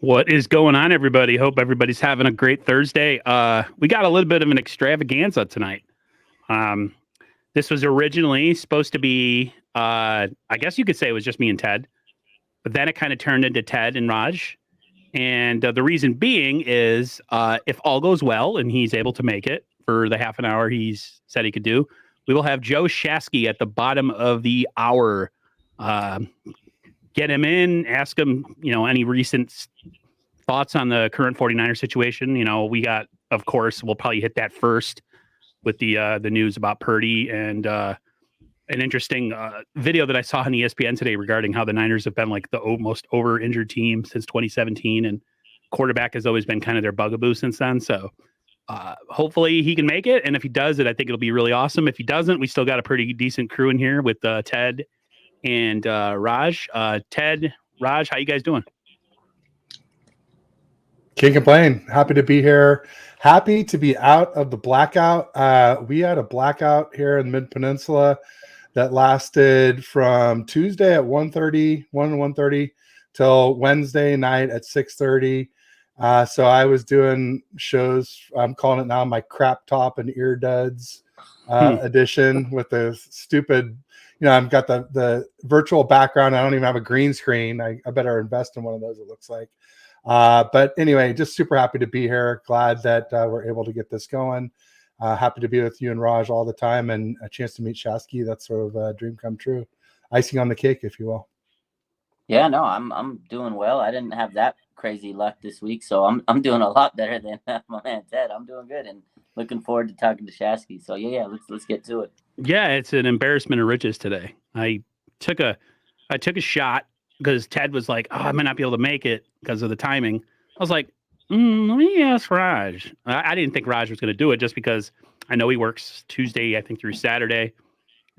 What is going on, everybody? Hope everybody's having a great Thursday. We got a little bit of an extravaganza tonight. This was originally supposed to be, I guess you could say it was just me and Ted, but then it kind of turned into Ted and Raj. And the reason being is if all goes well and he's able to make it for the half an hour he's said he could do, we will have Joe Shasky at the bottom of the hour. Get him in, ask him, any recent thoughts on the current 49er situation. We got, of course, we'll probably hit that first with the news about Purdy and an interesting video that I saw on ESPN today regarding how the Niners have been like the most over-injured team since 2017, and quarterback has always been kind of their bugaboo since then. So hopefully he can make it, and if he does it, I think it'll be really awesome. If he doesn't, we still got a pretty decent crew in here with Ted and Raj. Ted, Raj, how you guys doing? Can't complain. Happy to be here. Happy to be out of the blackout. We had a blackout here in the Mid-Peninsula that lasted from Tuesday at 1:30 till Wednesday night at 6:30. So I was doing shows. I'm calling it now my crap top and ear duds edition with the stupid. I've got the virtual background. I don't even have a green screen. I better invest in one of those, it looks like. But anyway, just super happy to be here. Glad that we're able to get this going. Happy to be with you and Raj all the time, and a chance to meet Shasky. That's sort of a dream come true. Icing on the cake, if you will. Yeah, no, I'm doing well. I didn't have that crazy luck this week, so I'm doing a lot better than my man Ted. I'm doing good and looking forward to talking to Shasky. So yeah, let's get to it. Yeah, it's an embarrassment of riches today. I took a shot because Ted was like, "Oh, I might not be able to make it because of the timing." I was like, "Let me ask Raj." I didn't think Raj was going to do it just because I know he works Tuesday, I think, through Saturday,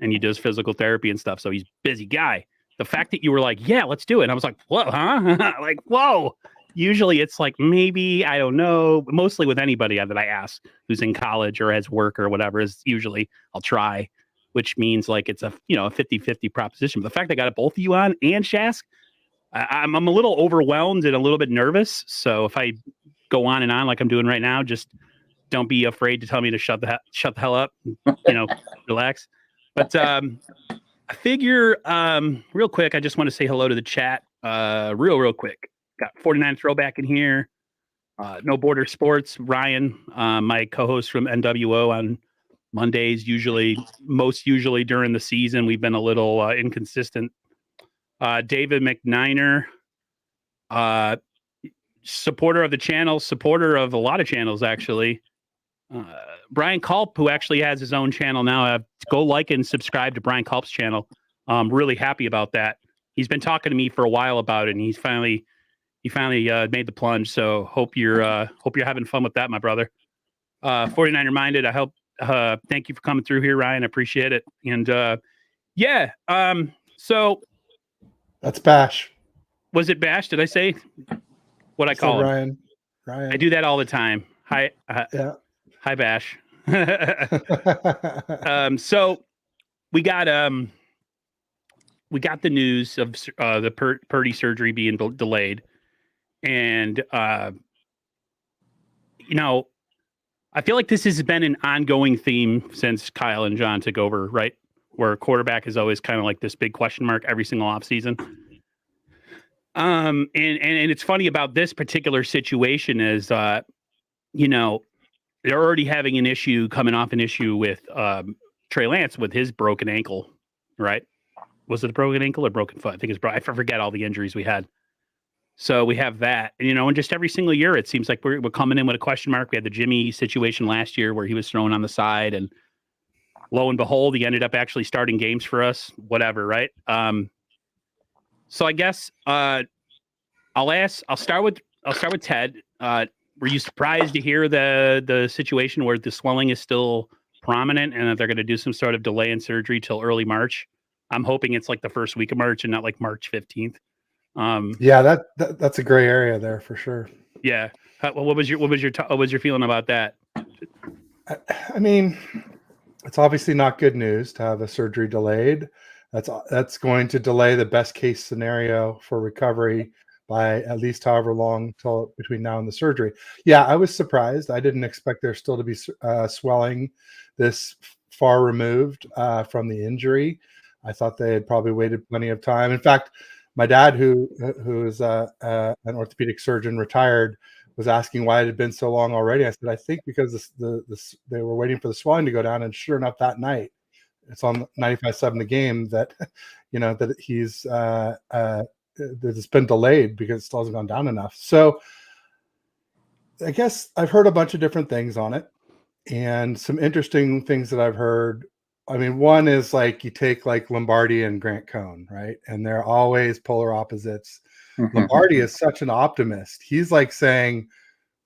and he does physical therapy and stuff. So he's a busy guy. The fact that you were like, "Yeah, let's do it," and I was like, "What? Huh?" Like, whoa. Usually it's like maybe, I don't know. Mostly with anybody that I ask who's in college or has work or whatever is usually I'll try, which means like it's a 50-50 proposition. But the fact that I got both of you on and Shask, I'm a little overwhelmed and a little bit nervous. So if I go on and on like I'm doing right now, just don't be afraid to tell me to shut the hell up, relax. But I figure real quick, I just want to say hello to the chat real quick. Got 49 Throwback in here. No Border Sports. Ryan, my co-host from NWO on Mondays, most usually during the season. We've been a little inconsistent. David McNiner, supporter of the channel, supporter of a lot of channels, actually. Brian Culp, who actually has his own channel now. Go like and subscribe to Brian Culp's channel. I'm really happy about that. He's been talking to me for a while about it, and he finally made the plunge. So hope you're having fun with that, my brother. 49er minded. I hope. Thank you for coming through here, Ryan. I appreciate it. And so that's Bash. Was it Bash? Did I say what I call him? Ryan. I do that all the time. Hi. Yeah. Hi, Bash. So we got the news of the Purdy surgery being delayed. And, I feel like this has been an ongoing theme since Kyle and John took over, right? Where quarterback is always kind of like this big question mark every single offseason. And it's funny about this particular situation is, they're already having an issue with Trey Lance with his broken ankle, right? Was it a broken ankle or broken foot? I think it's I forget all the injuries we had. So we have that, and just every single year, it seems like we're coming in with a question mark. We had the Jimmy situation last year where he was thrown on the side, and lo and behold, he ended up actually starting games for us, whatever. Right. So I guess, I'll start with Ted. Were you surprised to hear the situation where the swelling is still prominent and that they're going to do some sort of delay in surgery till early March? I'm hoping it's like the first week of March and not like March 15th. Yeah, that's a gray area there for sure. Yeah. What was your feeling about that? I mean, it's obviously not good news to have a surgery delayed. That's going to delay the best case scenario for recovery by at least however long till between now and the surgery. Yeah, I was surprised. I didn't expect there still to be swelling this far removed from the injury. I thought they had probably waited plenty of time. In fact, my dad, who is an orthopedic surgeon, retired, was asking why it had been so long already. I said, I think because they were waiting for the swelling to go down, and sure enough, that night, it's on 95.7 The Game that, that he's that it's been delayed because it still hasn't gone down enough. So I guess I've heard a bunch of different things on it, and some interesting things that I've heard. I mean, one is like you take like Lombardi and Grant Cohn, right? And they're always polar opposites. Lombardi is such an optimist. He's like saying,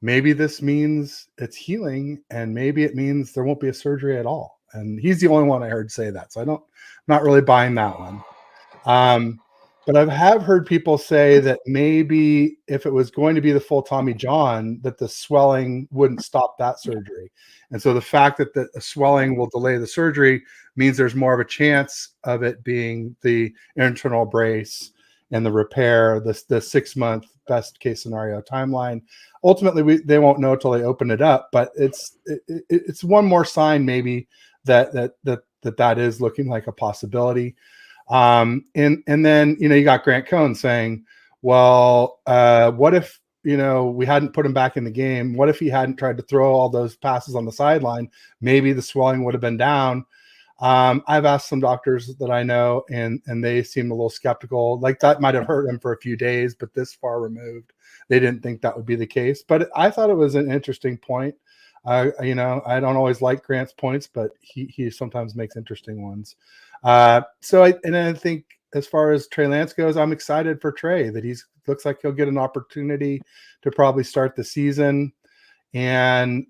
maybe this means it's healing, and maybe it means there won't be a surgery at all. And he's the only one I heard say that. So I'm not really buying that one. But I have heard people say that maybe if it was going to be the full Tommy John, that the swelling wouldn't stop that surgery. And so the fact that the swelling will delay the surgery means there's more of a chance of it being the internal brace and the repair, the 6 month best case scenario timeline. Ultimately, they won't know till they open it up, but it's one more sign maybe that is looking like a possibility. And then you got Grant Cohn saying, well, what if we hadn't put him back in the game? What if he hadn't tried to throw all those passes on the sideline? Maybe the swelling would have been down. I've asked some doctors that I know, and they seem a little skeptical. Like that might have hurt him for a few days, but this far removed, they didn't think that would be the case. But I thought it was an interesting point. I don't always like Grant's points, but he sometimes makes interesting ones. So I think as far as Trey Lance goes, I'm excited for Trey that looks like he'll get an opportunity to probably start the season and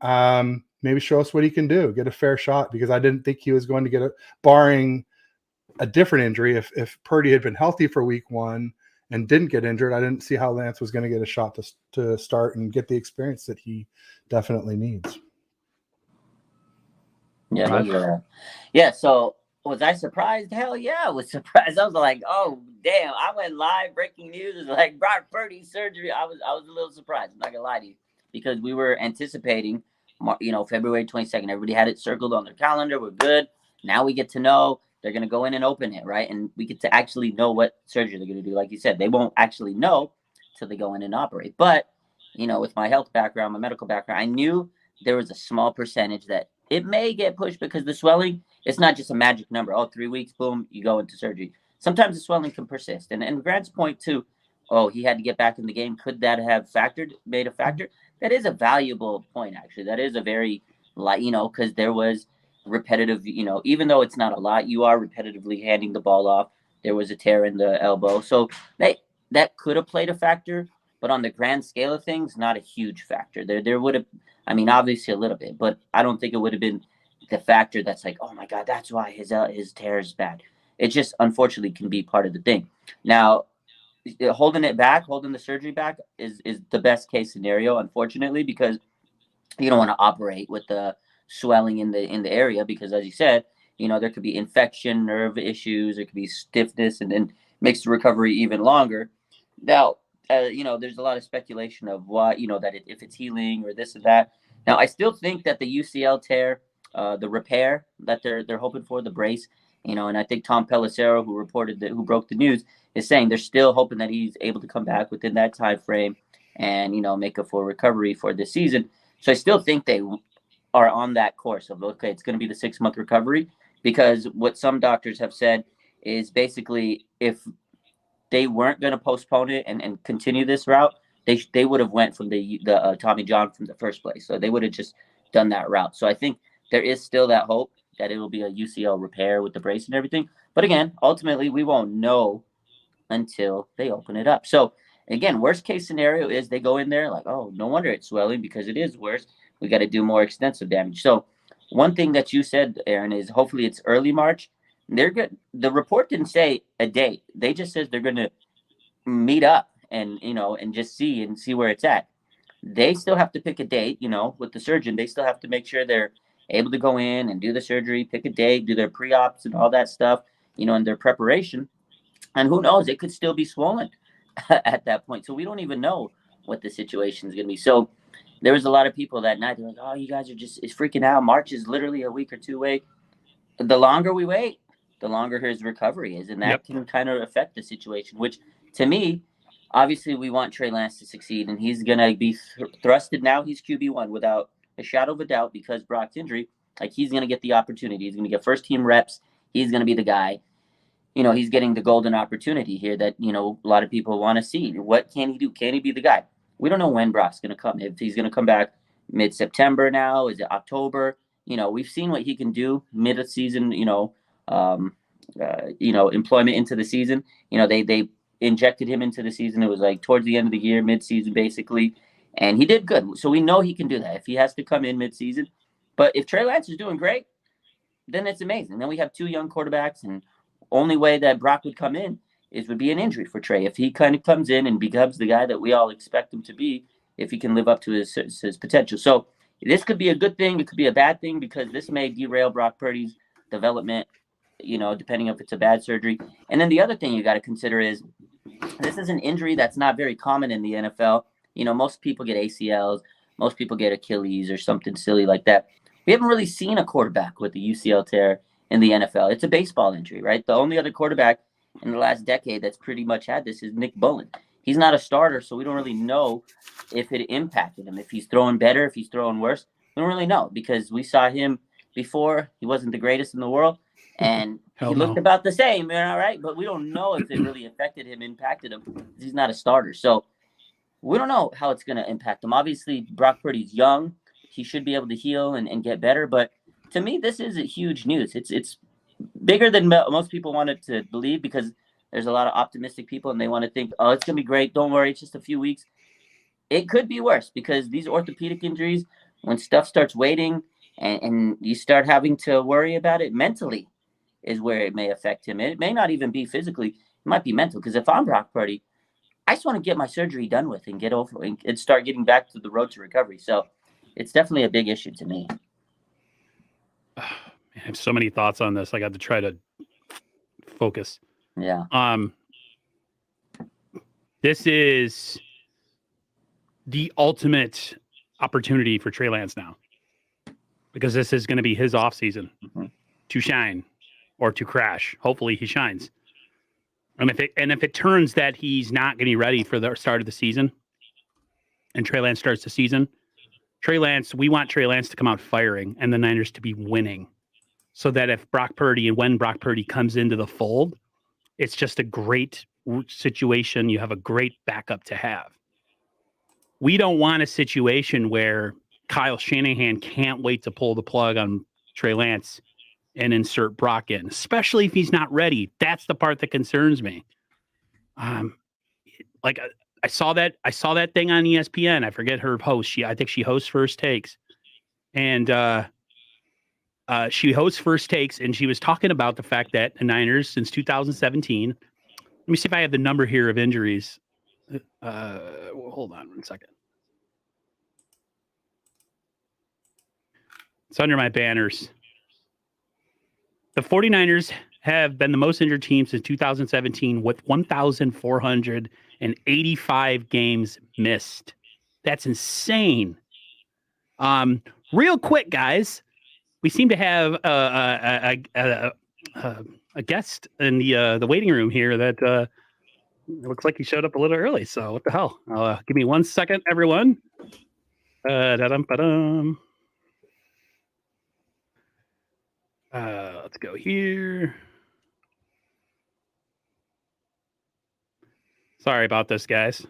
maybe show us what he can do, get a fair shot, because I didn't think he was going to get barring a different injury. If Purdy had been healthy for week 1 and didn't get injured, I didn't see how Lance was going to get a shot to start and get the experience that he definitely needs. Yeah. So was I surprised? Hell yeah, I was surprised. I was like, oh damn! I went live breaking news. It's like Brock Purdy surgery. I was a little surprised. I'm not gonna lie to you, because we were anticipating, February 22nd. Everybody had it circled on their calendar. We're good. Now we get to know they're gonna go in and open it, right? And we get to actually know what surgery they're gonna do. Like you said, they won't actually know till they go in and operate. But with my health background, my medical background, I knew there was a small percentage that it may get pushed because the swelling, it's not just a magic number. 3 weeks, boom, you go into surgery. Sometimes the swelling can persist. And Grant's point too, he had to get back in the game. Could that have made a factor? That is a valuable point, actually. That is a very, because there was repetitive, even though it's not a lot, you are repetitively handing the ball off. There was a tear in the elbow. So that could have played a factor. But on the grand scale of things, not a huge factor. There would have, obviously a little bit, but I don't think it would have been the factor that's like, oh my God, that's why his tear is bad. It just unfortunately can be part of the thing. Now, holding the surgery back is the best case scenario, unfortunately, because you don't want to operate with the swelling in the area, because as you said, there could be infection, nerve issues, there could be stiffness, and then makes the recovery even longer. Now, there's a lot of speculation of what, that if it's healing or this or that. Now, I still think that the UCL tear, the repair that they're hoping for, the brace, and I think Tom Pelissero, who broke the news, is saying they're still hoping that he's able to come back within that time frame and, make a full recovery for this season. So I still think they are on that course of, okay, it's going to be the 6 month recovery, because what some doctors have said is basically if they weren't going to postpone it and continue this route, they would have went from the Tommy John from the first place. So they would have just done that route. So I think there is still that hope that it will be a UCL repair with the brace and everything. But again, ultimately, we won't know until they open it up. So again, worst case scenario is they go in there like, oh, no wonder it's swelling, because it is worse. We got to do more extensive damage. So one thing that you said, Aaron, is hopefully it's early March. They're good. The report didn't say a date. They just says they're going to meet up and just see where it's at. They still have to pick a date, with the surgeon. They still have to make sure they're able to go in and do the surgery, pick a date, do their pre-ops and all that stuff, in their preparation. And who knows, it could still be swollen. at that point. So we don't even know what the situation is going to be. So there was a lot of people that night. They're like, "Oh, you guys are just freaking out. March is literally a week or two away." The longer we wait, the longer his recovery is, and that can kind of affect the situation. Which, to me, obviously, we want Trey Lance to succeed, and he's going to be thrusted now. He's QB1 without a shadow of a doubt because Brock's injury. Like, he's going to get the opportunity. He's going to get first team reps. He's going to be the guy. He's getting the golden opportunity here that, a lot of people want to see. What can he do? Can he be the guy? We don't know when Brock's going to come. If he's going to come back mid-September now, is it October? We've seen what he can do mid-season, employment into the season. They injected him into the season. It was like towards the end of the year, mid-season basically, and he did good. So we know he can do that if he has to come in mid-season. But if Trey Lance is doing great, then it's amazing. Then we have two young quarterbacks, and only way that Brock would come in would be an injury for Trey. If he kind of comes in and becomes the guy that we all expect him to be, if he can live up to his potential. So this could be a good thing. It could be a bad thing because this may derail Brock Purdy's development, depending if it's a bad surgery. And then the other thing you got to consider is this is an injury that's not very common in the NFL. Most people get ACLs. Most people get Achilles or something silly like that. We haven't really seen a quarterback with the UCL tear in the NFL. It's a baseball injury, right? The only other quarterback in the last decade that's pretty much had this is Nick Bolton. He's not a starter, so we don't really know if it impacted him. If he's throwing better, if he's throwing worse, we don't really know because we saw him before. He wasn't the greatest in the world, and he looked about the same, right? But we don't know if it really affected him, impacted him. He's not a starter. So we don't know how it's going to impact him. Obviously, Brock Purdy's young. He should be able to heal and get better. But to me, this is a huge news. It's bigger than most people wanted to believe because there's a lot of optimistic people and they want to think, oh, it's going to be great. Don't worry. It's just a few weeks. It could be worse because these orthopedic injuries, when stuff starts waiting and you start having to worry about it mentally is where it may affect him. It may not even be physically. It might be mental because if I'm Brock Purdy, I just want to get my surgery done with and get over and start getting back to the road to recovery. So it's definitely a big issue to me. I have so many thoughts on this. I got to try to focus. Yeah. This is the ultimate opportunity for Trey Lance now, because this is going to be his offseason to shine or to crash. Hopefully he shines. And if it turns that he's not going to be ready for the start of the season and Trey Lance starts the season, we want Trey Lance to come out firing and the Niners to be winning so that if Brock Purdy and when Brock Purdy comes into the fold, it's just a great situation. You have a great backup to have. We don't want a situation where Kyle Shanahan can't wait to pull the plug on Trey Lance and insert Brock in, especially if he's not ready. That's the part that concerns me. I saw that thing on ESPN. I forget her host. I think she hosts First Takes, and she hosts First Takes, and she was talking about the fact that the Niners since 2017. Let me see if I have the number here of injuries. Hold on 1 second. It's under my banners. The 49ers have been the most injured team since 2017 with 1,485 games missed. That's insane. Real quick, guys, we seem to have a guest in the waiting room here that it looks like he showed up a little early. So what the hell? Give me 1 second, everyone. Let's go here. Sorry about this, guys.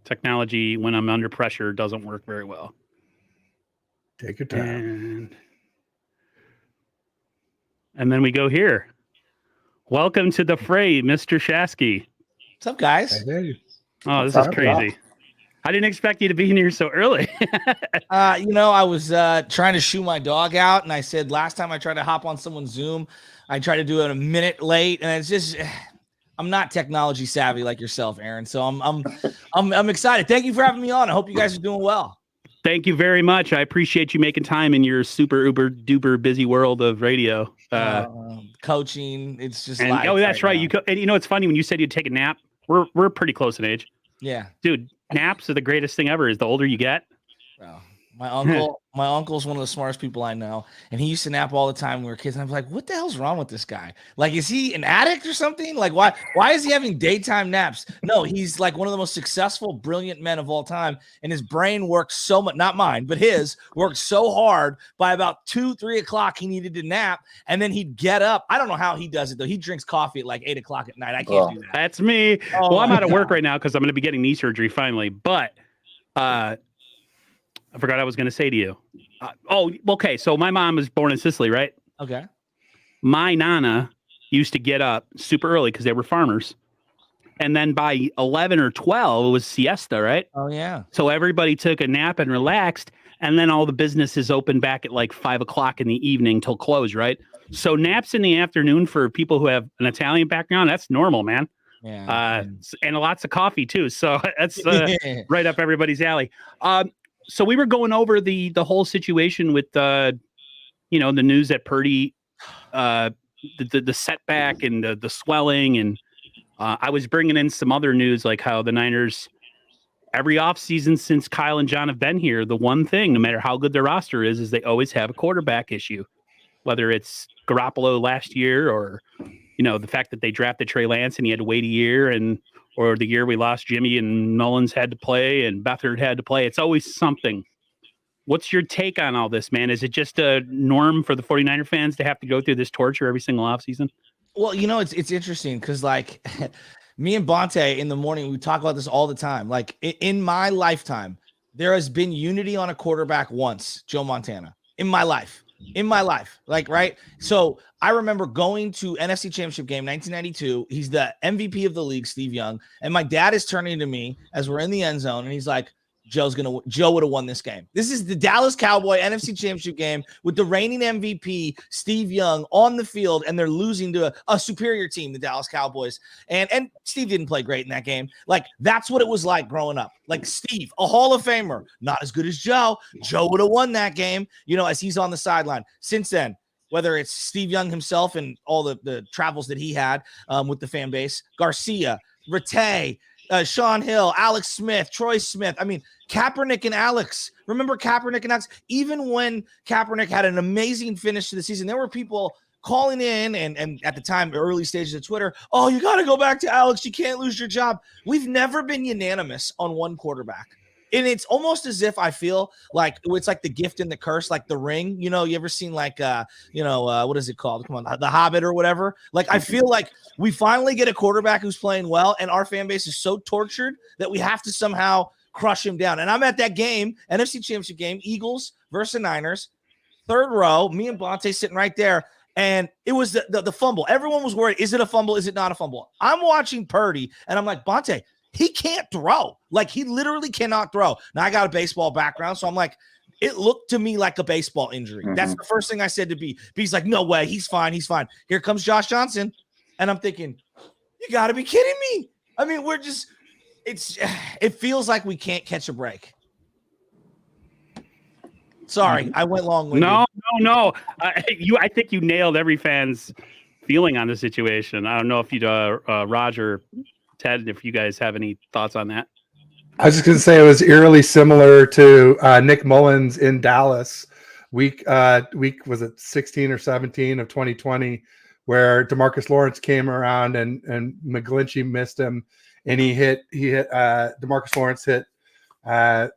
Technology, when I'm under pressure, doesn't work very well. Take your time. And then we go here. Welcome to the fray, Mr. Shasky. What's up, guys? Hey. Oh, this is crazy. I didn't expect you to be in here so early. I was trying to shoo my dog out, and I said last time I tried to hop on someone's Zoom, I tried to do it a minute late, and it's just I'm not technology savvy like yourself, Aaron. So I'm excited. Thank you for having me on. I hope you guys are doing well. Thank you very much. I appreciate you making time in your super uber duper busy world of radio. Coaching, it's just and, life that's right. now. And it's funny when you said you'd take a nap. We're pretty close in age. Yeah. Dude, naps are the greatest thing ever. Is the older you get. Bro. My uncle's one of the smartest people I know, and he used to nap all the time when we were kids. And I was like, "What the hell's wrong with this guy? Like, is he an addict or something? Like, why is he having daytime naps?" No, he's like one of the most successful, brilliant men of all time, and his brain works so much. Not mine, but his worked so hard. By about 2-3 o'clock, he needed to nap, and then he'd get up. I don't know how he does it though. He drinks coffee at like 8 o'clock at night. I can't do that. That's me. Oh, well, I'm out of work right now because I'm going to be getting knee surgery finally. But I forgot I was going to say to you. Okay. So my mom was born in Sicily, right? Okay. My nana used to get up super early because they were farmers. And then by 11 or 12, it was siesta, right? Oh, yeah. So everybody took a nap and relaxed. And then all the businesses opened back at like 5 o'clock in the evening till close, right? So naps in the afternoon for people who have an Italian background, that's normal, man. Yeah. And lots of coffee too. So that's right up everybody's alley. So we were going over the whole situation with the news that Purdy, the setback and the swelling, and I was bringing in some other news like how the Niners every offseason since Kyle and John have been here, the one thing, no matter how good their roster is they always have a quarterback issue, whether it's Garoppolo last year or the fact that they drafted Trey Lance and he had to wait a year, or the year we lost Jimmy and Mullins had to play and Beathard had to play. It's always something. What's your take on all this, man? Is it just a norm for the 49er fans to have to go through this torture every single offseason? Well, it's interesting because like me and Bonte in the morning, we talk about this all the time. Like in my lifetime, there has been unity on a quarterback once, Joe Montana, in my life. Like, right. So I remember going to NFC Championship game, 1992. He's the MVP of the league, Steve Young. And my dad is turning to me as we're in the end zone. And he's like, Joe would have won this game. This is the Dallas Cowboy NFC Championship game with the reigning MVP, Steve Young, on the field, and they're losing to a superior team, the Dallas Cowboys. And Steve didn't play great in that game. Like, that's what it was like growing up. Like, Steve, a Hall of Famer, not as good as Joe. Joe would have won that game, as he's on the sideline. Since then, whether it's Steve Young himself and all the travels that he had with the fan base, Garcia, Rattay, Sean Hill, Alex Smith, Troy Smith. I mean, Kaepernick and Alex. Remember Kaepernick and Alex? Even when Kaepernick had an amazing finish to the season, there were people calling in and at the time, early stages of Twitter, oh, you got to go back to Alex. You can't lose your job. We've never been unanimous on one quarterback. And it's almost as if I feel like it's like the gift and the curse, like the Ring. You ever seen like, what is it called? Come on, The Hobbit or whatever. Like, I feel like we finally get a quarterback who's playing well, and our fan base is so tortured that we have to somehow crush him down. And I'm at that game, NFC Championship game, Eagles versus Niners, third row, me and Bonte sitting right there. And it was the fumble. Everyone was worried. Is it a fumble? Is it not a fumble? I'm watching Purdy, and I'm like, Bonte, he can't throw. Like, he literally cannot throw. Now, I got a baseball background, so I'm like, it looked to me like a baseball injury. Mm-hmm. That's the first thing I said to B. B's like, no way. He's fine. Here comes Josh Johnson. And I'm thinking, you got to be kidding me. I mean, it feels like we can't catch a break. Sorry, I went long-winded. No. I think you nailed every fan's feeling on the situation. I don't know if you, Roger, Ted, if you guys have any thoughts on that. I was just going to say it was eerily similar to Nick Mullins in Dallas week was it 16 or 17 of 2020, where DeMarcus Lawrence came around and McGlinchey missed him, and he hit DeMarcus Lawrence hit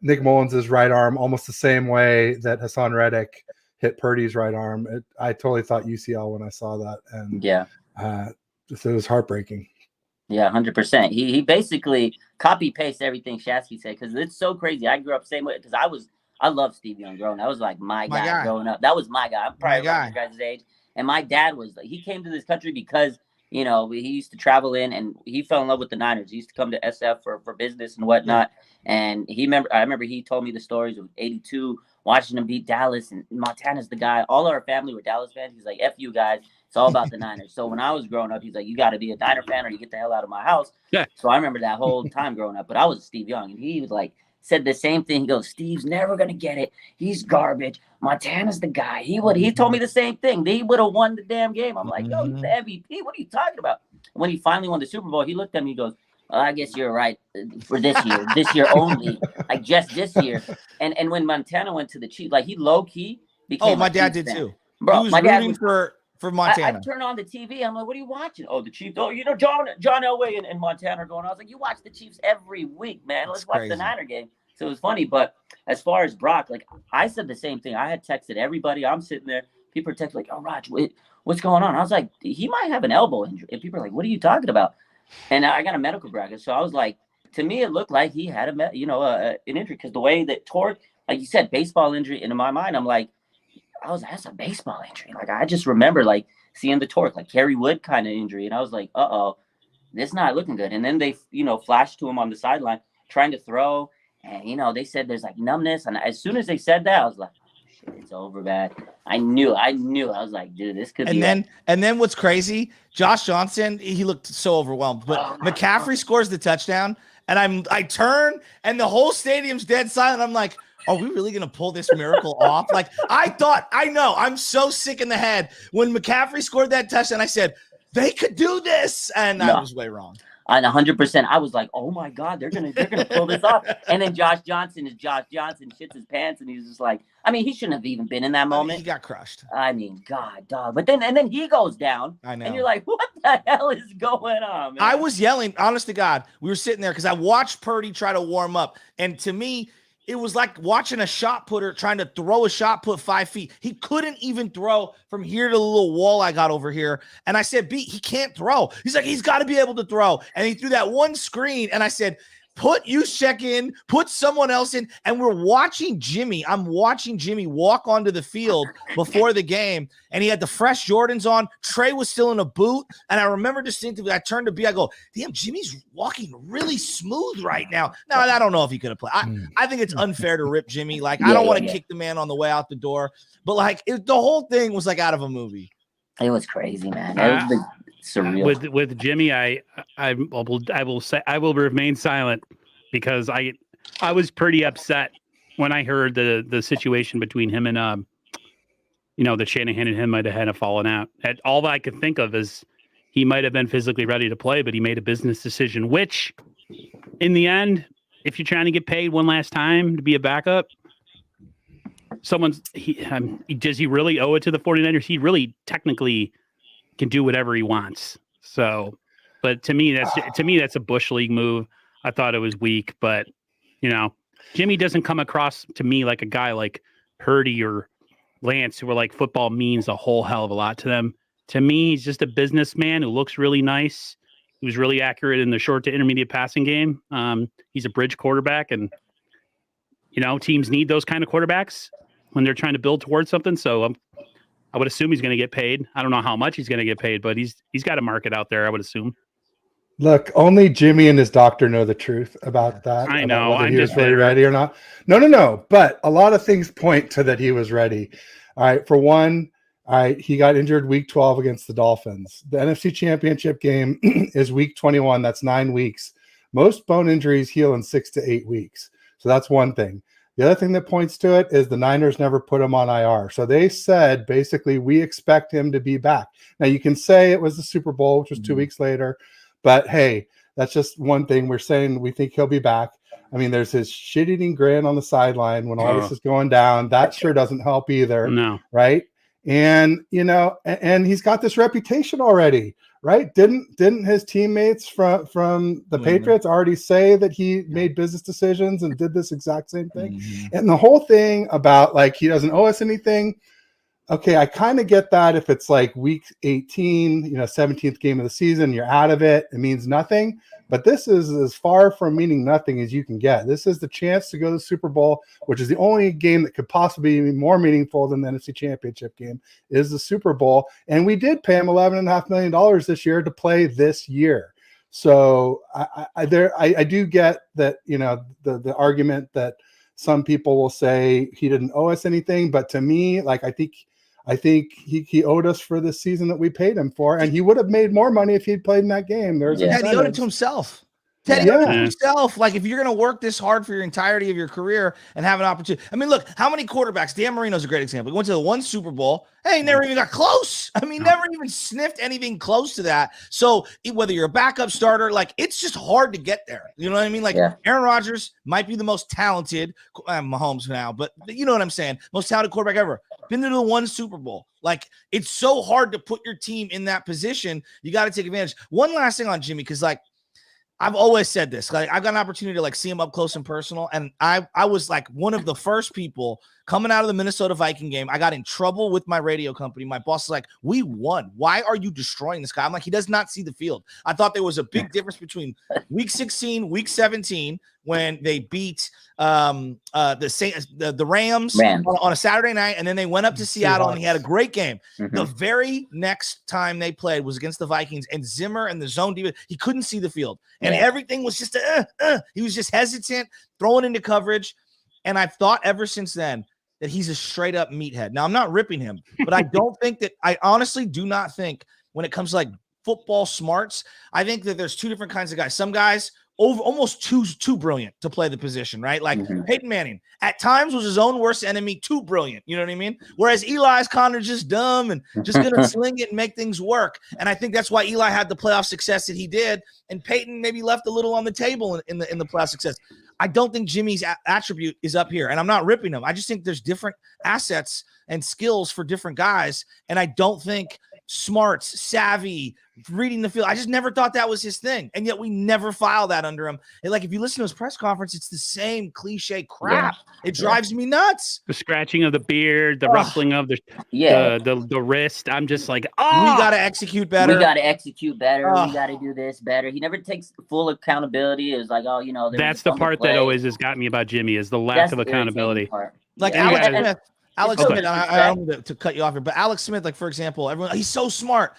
Nick Mullins' right arm almost the same way that Hassan Reddick hit Purdy's right arm. I totally thought UCL when I saw that, and it was heartbreaking. Yeah, 100%. He basically copy paste everything Shasky said, because it's so crazy. I grew up same way, because I love Steve Young growing up. That was like my guy growing up. That was my guy. I'm probably around your guys' age. And my dad he came to this country because, he used to travel in, and he fell in love with the Niners. He used to come to SF for business and whatnot. And I remember he told me the stories of 82, watching them beat Dallas, and Montana's the guy. All our family were Dallas fans. He's like, F you guys. It's all about the Niners. So when I was growing up, he's like, you got to be a Niner fan or you get the hell out of my house. Yeah. So I remember that whole time growing up. But I was Steve Young, and he was like, said the same thing. He goes, Steve's never going to get it. He's garbage. Montana's the guy. He told me the same thing. He would have won the damn game. I'm like, yo, he's the MVP. What are you talking about? When he finally won the Super Bowl, he looked at me, he goes, Well, I guess you're right for this year only, like just this year. And when Montana went to the Chiefs, like he low key became. my a dad Chiefs did fan. too. Bro, He was my dad rooting was for Montana. I turn on the TV. I'm like, what are you watching? Oh, the Chiefs. Oh, John Elway and Montana are going on. I was like, you watch the Chiefs every week, man. That's Let's watch crazy. the Niner game. So it was funny. But as far as Brock, like I said the same thing. I had texted everybody. I'm sitting there. People are texting like, oh, Raj, what's going on? I was like, he might have an elbow injury. And people are like, what are you talking about? And I got a medical bracket. So I was like, to me, it looked like he had an injury because the way that tore, like you said, baseball injury. And in my mind, I'm like, that's a baseball injury. Like I just remember like seeing the torque, like Kerry Wood kind of injury. And I was like, this not looking good. And then they, flashed to him on the sideline trying to throw. And, they said there's like numbness. And as soon as they said that, I was like, shit, it's over bad. I knew. I was like, dude, this could be. And then what's crazy, Josh Johnson, he looked so overwhelmed. But McCaffrey scores the touchdown. And I turn and the whole stadium's dead silent. I'm like, are we really going to pull this miracle off? Like I'm so sick in the head. When McCaffrey scored that touchdown, I said, they could do this. And I was way wrong. And 100%, I was like, oh my God, they're gonna pull this off. And then Josh Johnson, shits his pants, and he's just like, I mean, he shouldn't have even been in that moment. He got crushed. I mean, God, dog. But then he goes down. I know. And you're like, what the hell is going on, man? I was yelling, honest to God. We were sitting there because I watched Purdy try to warm up. And to me, it was like watching a shot putter trying to throw a shot put 5 feet. He couldn't even throw from here to the little wall I got over here. And I said, he can't throw. He's like, he's got to be able to throw. And he threw that one screen. And I said, put Juszczyk in, put someone else in. And we're watching Jimmy. I'm watching Jimmy walk onto the field before the game. And he had the fresh Jordans on. Trey was still in a boot. And I remember distinctively, I turned to B, I go, damn, Jimmy's walking really smooth right now. Now, I don't know if he could have played. I think it's unfair to rip Jimmy. Like, I don't want to kick the man on the way out the door. But like, the whole thing was like out of a movie. It was crazy, man. It was surreal. With Jimmy, I will remain silent because I was pretty upset when I heard the situation between him and that Shanahan and him might have had a falling out. And all that I could think of is he might have been physically ready to play, but he made a business decision, which in the end, if you're trying to get paid one last time to be a backup, does he really owe it to the 49ers? He really technically can do whatever he wants. So, but to me, that's a Bush League move. I thought it was weak, but Jimmy doesn't come across to me like a guy like Purdy or Lance, who are like football means a whole hell of a lot to them. To me, he's just a businessman who looks really nice, who's really accurate in the short to intermediate passing game. He's a bridge quarterback, and teams need those kind of quarterbacks when they're trying to build towards something. So I would assume he's going to get paid. I don't know how much he's going to get paid, but he's got a market out there, I would assume. Look, only Jimmy and his doctor know the truth about that. I know. Whether he was really ready or not. No. But a lot of things point to that he was ready. All right. For one, he got injured week 12 against the Dolphins. The NFC Championship game is week 21. That's 9 weeks. Most bone injuries heal in 6 to 8 weeks. So that's one thing. The other thing that points to it is the Niners never put him on IR. So they said, basically, we expect him to be back. Now, you can say it was the Super Bowl, which was 2 weeks later. But, hey, that's just one thing. We're saying we think he'll be back. I mean, there's his shit-eating grin on the sideline when all this is going down. That sure doesn't help either. No. Right? And, and he's got this reputation already. Right? Didn't his teammates from the Patriots already say that he made business decisions and did this exact same thing? Mm-hmm. And the whole thing about like he doesn't owe us anything. Okay, I kind of get that if it's like week 18, 17th game of the season, you're out of it. It means nothing. But this is as far from meaning nothing as you can get. This is the chance to go to the Super Bowl, which is the only game that could possibly be more meaningful than the NFC Championship game, is the Super Bowl. And we did pay him $11.5 million this year to play this year. So I do get that, the argument that some people will say he didn't owe us anything. But to me, like, I think he owed us for this season that we paid him for, and he would have made more money if he'd played in that game. He owed it to himself. Teddy, Yeah. owe it to yourself. Like, if you're going to work this hard for your entirety of your career and have an opportunity. I mean, look, how many quarterbacks? Dan Marino's a great example. He went to the one Super Bowl. Hey, never even got close. I mean, never even sniffed anything close to that. So whether you're a backup starter, like, it's just hard to get there. You know what I mean? Like, Aaron Rodgers might be the most talented, Mahomes now, but you know what I'm saying? Most talented quarterback ever. Been to the one Super Bowl. Like, it's so hard to put your team in that position. You got to take advantage. One last thing on Jimmy, because, like, I've always said this. Like, I got an opportunity to, like, see him up close and personal, and I was like one of the first people coming out of the Minnesota Viking game. I got in trouble with my radio company. My boss is like, "We won. Why are you destroying this guy?" I'm like, he does not see the field. I thought there was a big difference between week 16, week 17, when they beat the Rams. On a Saturday night, and then they went up to Seattle, and he had a great game. The very next time they played was against the Vikings, and Zimmer and the zone defense, he couldn't see the field, and everything was just he was just hesitant, throwing into coverage. And I've thought ever since then that he's a straight up meathead. Now, I'm not ripping him, but I honestly do not think, when it comes to, like, football smarts, I think that there's two different kinds of guys. Some guys almost too brilliant to play the position, right? Like Peyton Manning at times was his own worst enemy, too brilliant. You know what I mean? Whereas Eli's kind of just dumb and just going to sling it and make things work. And I think that's why Eli had the playoff success that he did. And Peyton maybe left a little on the table in the playoff success. I don't think Jimmy's attribute is up here, and I'm not ripping him. I just think there's different assets and skills for different guys. And I don't think smarts, savvy, reading the field, I just never thought that was his thing. And yet we never file that under him. And, like, if you listen to his press conference, it's the same cliche crap. It drives me nuts. The scratching of the beard, the ruffling of the wrist. I'm just like, we got to execute better. We got to execute better. We got to do this better. He never takes full accountability. It was like, that's the part that always has got me about Jimmy, is the lack of accountability. Like Alex Smith, I don't mean to cut you off here, but Alex Smith, like, for example, he's so smart.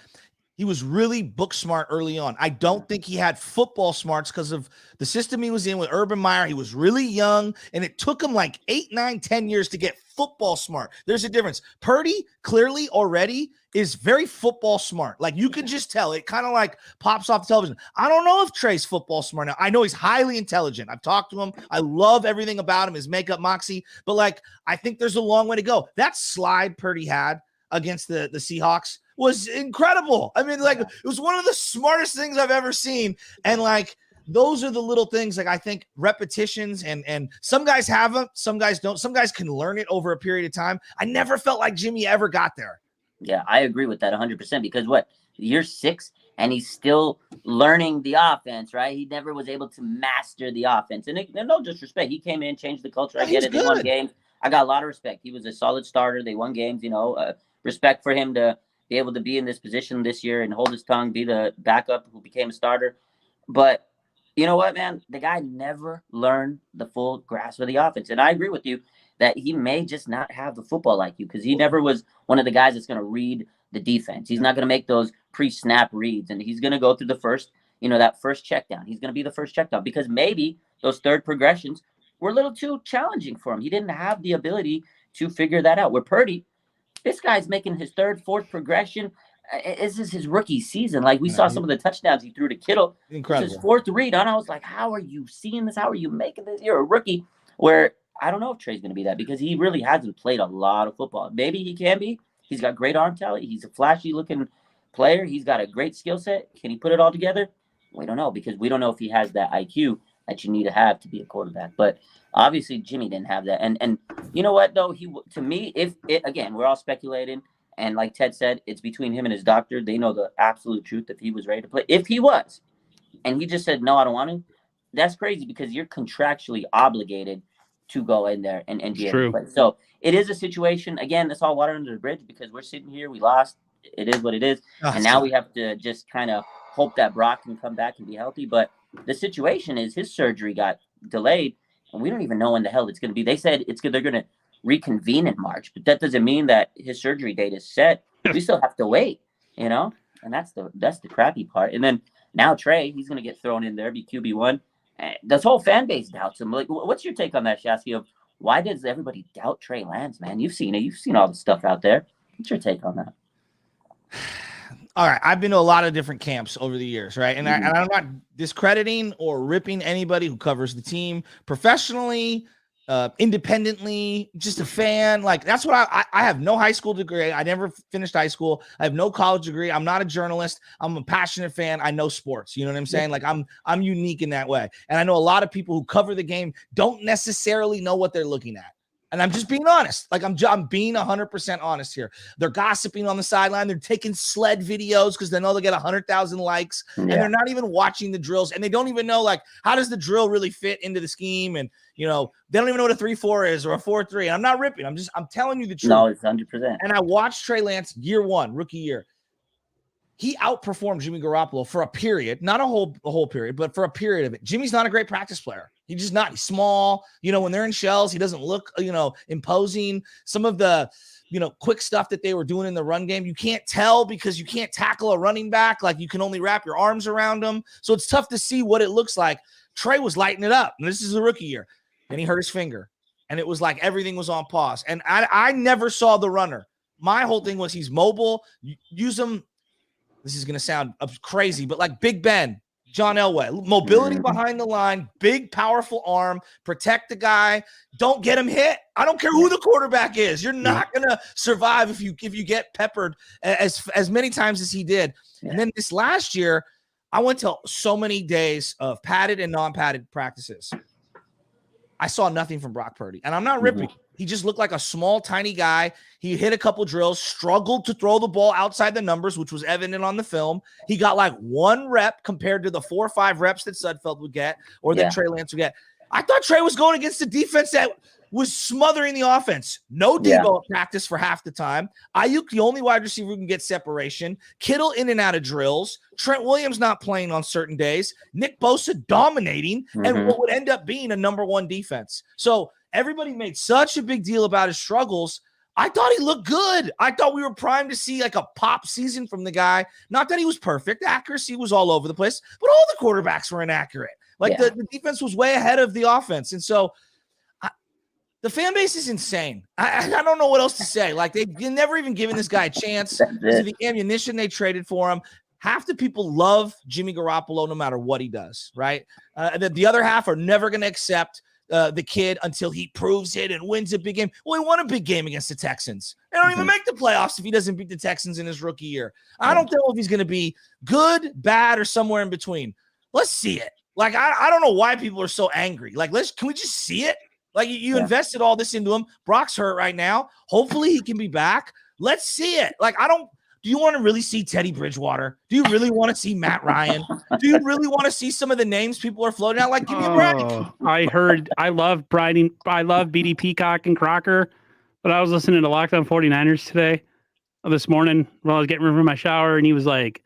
He was really book smart early on. I don't think he had football smarts because of the system he was in with Urban Meyer. He was really young, and it took him like 8, 9, 10 years to get football smart. There's a difference. Purdy clearly already is very football smart. Like, you can just tell. It kind of, like, pops off the television. I don't know if Trey's football smart now. I know he's highly intelligent. I've talked to him. I love everything about him, his makeup, moxie. But, like, I think there's a long way to go. That slide Purdy had against the Seahawks was incredible. I mean, like, it was one of the smartest things I've ever seen. And, like, those are the little things, like, I think repetitions and some guys have them, some guys don't. Some guys can learn it over a period of time. I never felt like Jimmy ever got there. Yeah, I agree with that 100% because year 6 and he's still learning the offense, right? He never was able to master the offense. And no disrespect, he came in, changed the culture. I get it. They won games. I got a lot of respect. He was a solid starter. They won games, respect for him to be able to be in this position this year and hold his tongue, be the backup who became a starter. But you know what, man? The guy never learned the full grasp of the offense. And I agree with you that he may just not have the football IQ because he never was one of the guys that's going to read the defense. He's not going to make those pre-snap reads, and he's going to go through the first, that first check down. He's going to be the first check down because maybe those third progressions were a little too challenging for him. He didn't have the ability to figure that out. Where Purdy, this guy's making his third, fourth progression. This is his rookie season. Like, we saw some of the touchdowns he threw to Kittle. Incredible. His fourth read, and I was like, how are you seeing this? How are you making this? You're a rookie. Where I don't know if Trey's going to be that because he really hasn't played a lot of football. Maybe he can be. He's got great arm talent. He's a flashy-looking player. He's got a great skill set. Can he put it all together? We don't know because we don't know if he has that IQ that you need to have to be a quarterback. But obviously, Jimmy didn't have that. And you know what, though? To me, again, we're all speculating. And like Ted said, it's between him and his doctor. They know the absolute truth if he was ready to play. If he was, and he just said, no, I don't want to, that's crazy because you're contractually obligated to go in there and be able to play. So it is a situation. Again, it's all water under the bridge because we're sitting here. We lost. It is what it is. And now we have to just kind of hope that Brock can come back and be healthy. But the situation is his surgery got delayed, and we don't even know when the hell it's going to be. They said they're going to reconvene in March, but that doesn't mean that his surgery date is set. We still have to wait, and that's the crappy part. And then now Trey, he's going to get thrown in there, be QB1. This whole fan base doubts him. Like, what's your take on that, Shasky, of why does everybody doubt Trey Lance, man? You've seen it. You've seen all the stuff out there. What's your take on that? all right, I've been to a lot of different camps over the years, right? And, and I'm not discrediting or ripping anybody who covers the team professionally, independently, just a fan. Like, that's what I have no high school degree. I never finished high school. I have no college degree. I'm not a journalist. I'm a passionate fan. I know sports. You know what I'm saying? Like, I'm unique in that way. And I know a lot of people who cover the game don't necessarily know what they're looking at. And I'm just being honest. Like, I'm being 100% honest here. They're gossiping on the sideline. They're taking sled videos because they know they'll get 100,000 likes. And they're not even watching the drills. And they don't even know, like, how does the drill really fit into the scheme? And, you know, they don't even know what a 3-4 is or a 4-3. And I'm not ripping. I'm telling you the truth. No, it's 100%. And I watched Trey Lance year one, rookie year. He outperformed Jimmy Garoppolo for a period, not a whole period, but for a period of it. Jimmy's not a great practice player. He's just not. He's small. You know, when they're in shells, he doesn't look, you know, imposing. Some of the, you know, quick stuff that they were doing in the run game, you can't tell because you can't tackle a running back. Like, you can only wrap your arms around him. So it's tough to see what it looks like. Trey was lighting it up. And this is a rookie year. Then he hurt his finger. And it was like everything was on pause. And I never saw the runner. My whole thing was he's mobile. Use him. This is going to sound crazy, but like Big Ben, John Elway, mobility behind the line, big, powerful arm, protect the guy. Don't get him hit. I don't care who the quarterback is. You're not going to survive if you get peppered as many times as he did. And then this last year, I went to so many days of padded and non-padded practices. I saw nothing from Brock Purdy, and I'm not ripping. He just looked like a small, tiny guy. He hit a couple drills, struggled to throw the ball outside the numbers, which was evident on the film. He got like 1 rep compared to the 4 or 5 reps that Sudfeld would get or that Trey Lance would get. I thought Trey was going against the defense that was smothering the offense. No Debo at practice for half the time. Ayuk, the only wide receiver who can get separation. Kittle in and out of drills. Trent Williams not playing on certain days. Nick Bosa dominating and what would end up being a number 1 defense. So everybody made such a big deal about his struggles. I thought he looked good. I thought we were primed to see like a pop season from the guy. Not that he was perfect. Accuracy was all over the place, but all the quarterbacks were inaccurate. Like the defense was way ahead of the offense. And so the fan base is insane. I don't know what else to say. Like, they've never even given this guy a chance because of the ammunition they traded for him. Half the people love Jimmy Garoppolo no matter what he does, right? The other half are never going to accept the kid until he proves it and wins a big game. Well, he won a big game against the Texans. They don't even make the playoffs if he doesn't beat the Texans in his rookie year. I don't know if he's going to be good, bad, or somewhere in between. Let's see it. Like, I don't know why people are so angry. Like, can we just see it? Like, you invested all this into him. Brock's hurt right now. Hopefully he can be back. Let's see it. Like, do you want to really see Teddy Bridgewater? Do you really want to see Matt Ryan? Do you really want to see some of the names people are floating out? Like, give me a break. I love BD Peacock and Crocker, but I was listening to Locked On 49ers today, this morning, while I was getting ready for my shower, and he was like,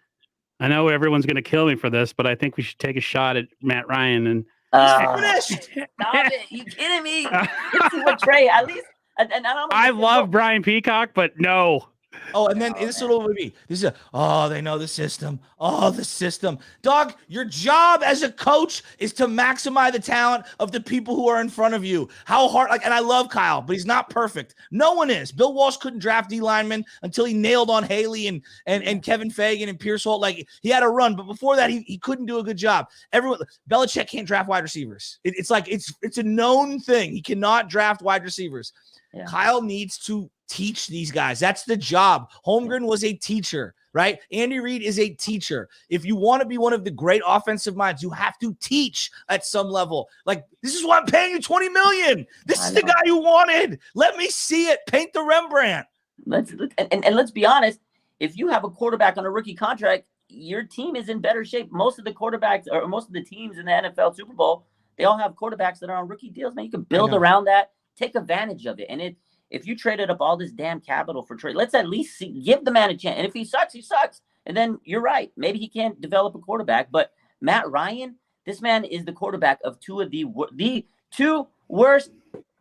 I know everyone's going to kill me for this, but I think we should take a shot at Matt Ryan. And stop it. You kidding me? Let's see what Trey, at least. And I love Brian Peacock, but no. Oh, and then this is what it would be. This is they know the system. Oh, the system. Dog, your job as a coach is to maximize the talent of the people who are in front of you. How hard, and I love Kyle, but he's not perfect. No one is. Bill Walsh couldn't draft D linemen until he nailed on Haley and Kevin Fagan and Pierce Holt. Like, he had a run, but before that, he couldn't do a good job. Belichick can't draft wide receivers. It's like it's a known thing. He cannot draft wide receivers. Yeah. Kyle needs to teach these guys. That's the job. Holmgren was a teacher, right? Andy Reid is a teacher. If you want to be one of the great offensive minds, you have to teach at some level. Like, this is why I'm paying you $20 million. This is the guy you wanted. Let me see it. Paint the Rembrandt. Let's be honest. If you have a quarterback on a rookie contract, your team is in better shape. Most of the quarterbacks or most of the teams in the NFL Super Bowl, they all have quarterbacks that are on rookie deals. Man, you can build around that. Take advantage of it. And if you traded up all this damn capital for trade, let's at least give the man a chance. And if he sucks, he sucks. And then you're right. Maybe he can't develop a quarterback. But Matt Ryan, this man is the quarterback of the 2 worst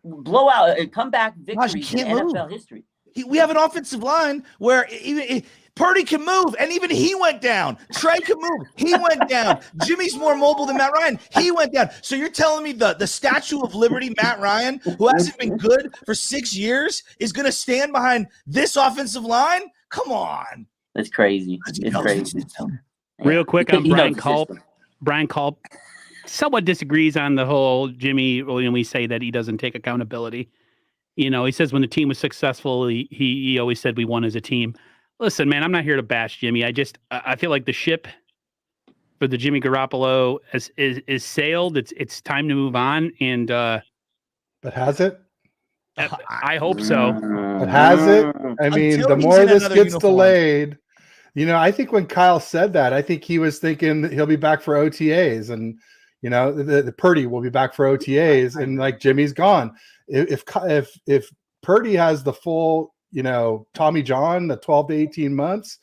blowout comeback victories in NFL history. We have an offensive line where even Purdy can move, and even he went down. Trey can move. He went down. Jimmy's more mobile than Matt Ryan. He went down. So you're telling me the Statue of Liberty, Matt Ryan, who hasn't been good for 6 years, is going to stand behind this offensive line? Come on. It's crazy. It's crazy. Real quick on He knows Brian the Culp. system. Real quick on He knows Brian the Culp. system. Brian Culp somewhat disagrees on the whole Jimmy when we say that he doesn't take accountability. You know, he says when the team was successful, he always said we won as a team. Listen, man, I'm not here to bash Jimmy. I feel like the ship for the Jimmy Garoppolo is sailed. It's time to move on. And But has it? I hope so. But has it? I mean, Until the he's more in this another gets uniform. delayed, you know, I think when Kyle said that, I think he was thinking that he'll be back for OTAs, and you know, the Purdy will be back for OTAs, and like Jimmy's gone. If Purdy has the full, you know, Tommy John, the 12 to 18 months,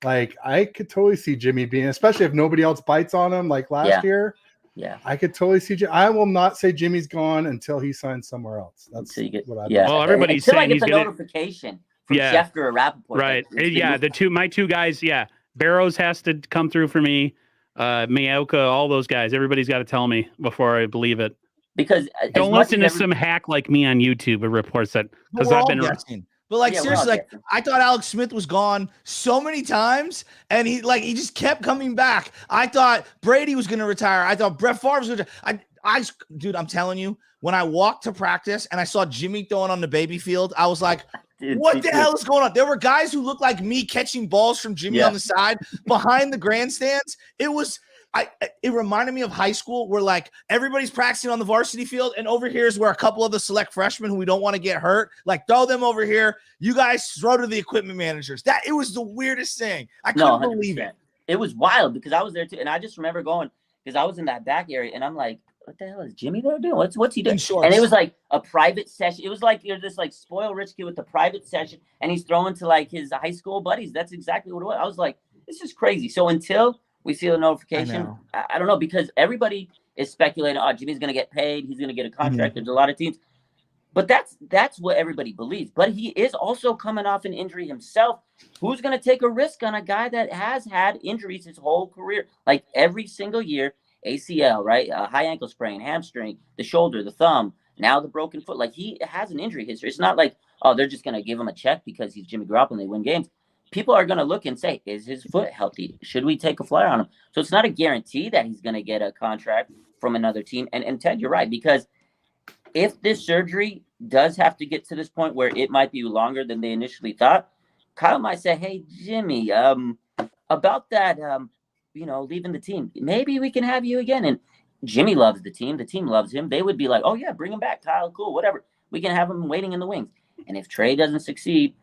like I could totally see Jimmy being, especially if nobody else bites on him like last year. Yeah. I could totally see. I will not say Jimmy's gone until he signs somewhere else. That's what I. Well, everybody's until saying I he's get the gonna notification from Schefter or Rappaport. Right. Yeah. My two guys. Yeah. Barrows has to come through for me. Miaoka, all those guys. Everybody's got to tell me before I believe it. Because don't listen to some hack like me on YouTube who reports that, because I've been guessing. But like seriously, like I thought Alex Smith was gone so many times, and he just kept coming back. I thought Brady was going to retire. I thought Brett Favre was going to. Dude, I'm telling you, when I walked to practice and I saw Jimmy throwing on the baby field, I was like, what the hell is going on? There were guys who looked like me catching balls from Jimmy on the side behind the grandstands. It reminded me of high school where like everybody's practicing on the varsity field, and over here is where a couple of the select freshmen who we don't want to get hurt, like throw them over here. You guys throw to the equipment managers. It was the weirdest thing. I couldn't believe it. It was wild because I was there too, and I just remember going because I was in that back area, and I'm like, what the hell is Jimmy there doing? What's he doing? And it was like a private session. It was like you're this like spoiled rich kid with the private session, and he's throwing to like his high school buddies. That's exactly what it was. I was like, this is crazy. So until we see the notification, I don't know, because everybody is speculating, oh, Jimmy's going to get paid. He's going to get a contract. There's a lot of teams. But that's what everybody believes. But he is also coming off an injury himself. Who's going to take a risk on a guy that has had injuries his whole career? Like every single year, ACL, right? High ankle sprain, hamstring, the shoulder, the thumb, now the broken foot. Like he has an injury history. It's not like, oh, they're just going to give him a check because he's Jimmy Garoppolo and they win games. People are going to look and say, is his foot healthy? Should we take a flyer on him? So it's not a guarantee that he's going to get a contract from another team. And Ted, you're right, because if this surgery does have to get to this point where it might be longer than they initially thought, Kyle might say, hey, Jimmy, about that, leaving the team, maybe we can have you again. And Jimmy loves the team. The team loves him. They would be like, oh, yeah, bring him back, Kyle. Cool, whatever. We can have him waiting in the wings. And if Trey doesn't succeed,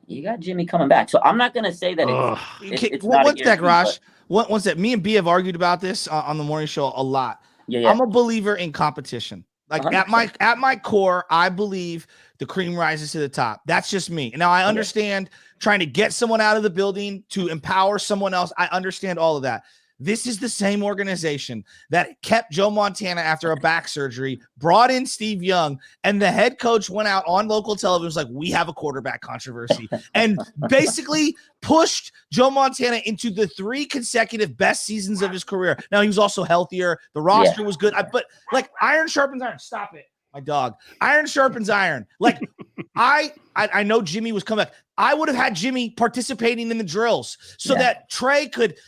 you got Jimmy coming back. So I'm not going to say that it's not one sec, Raj. One sec. Me and B have argued about this on the morning show a lot. Yeah. I'm a believer in competition. Like 100%. at my core, I believe the cream rises to the top. That's just me. Now I understand trying to get someone out of the building to empower someone else. I understand all of that. This is the same organization that kept Joe Montana after a back surgery, brought in Steve Young, and the head coach went out on local television, was like, we have a quarterback controversy, and basically pushed Joe Montana into the 3 consecutive best seasons of his career. Now, he was also healthier. The roster was good. But, like, iron sharpens iron. Stop it, my dog. Iron sharpens iron. Like, I know Jimmy was coming back. I would have had Jimmy participating in the drills so that Trey could –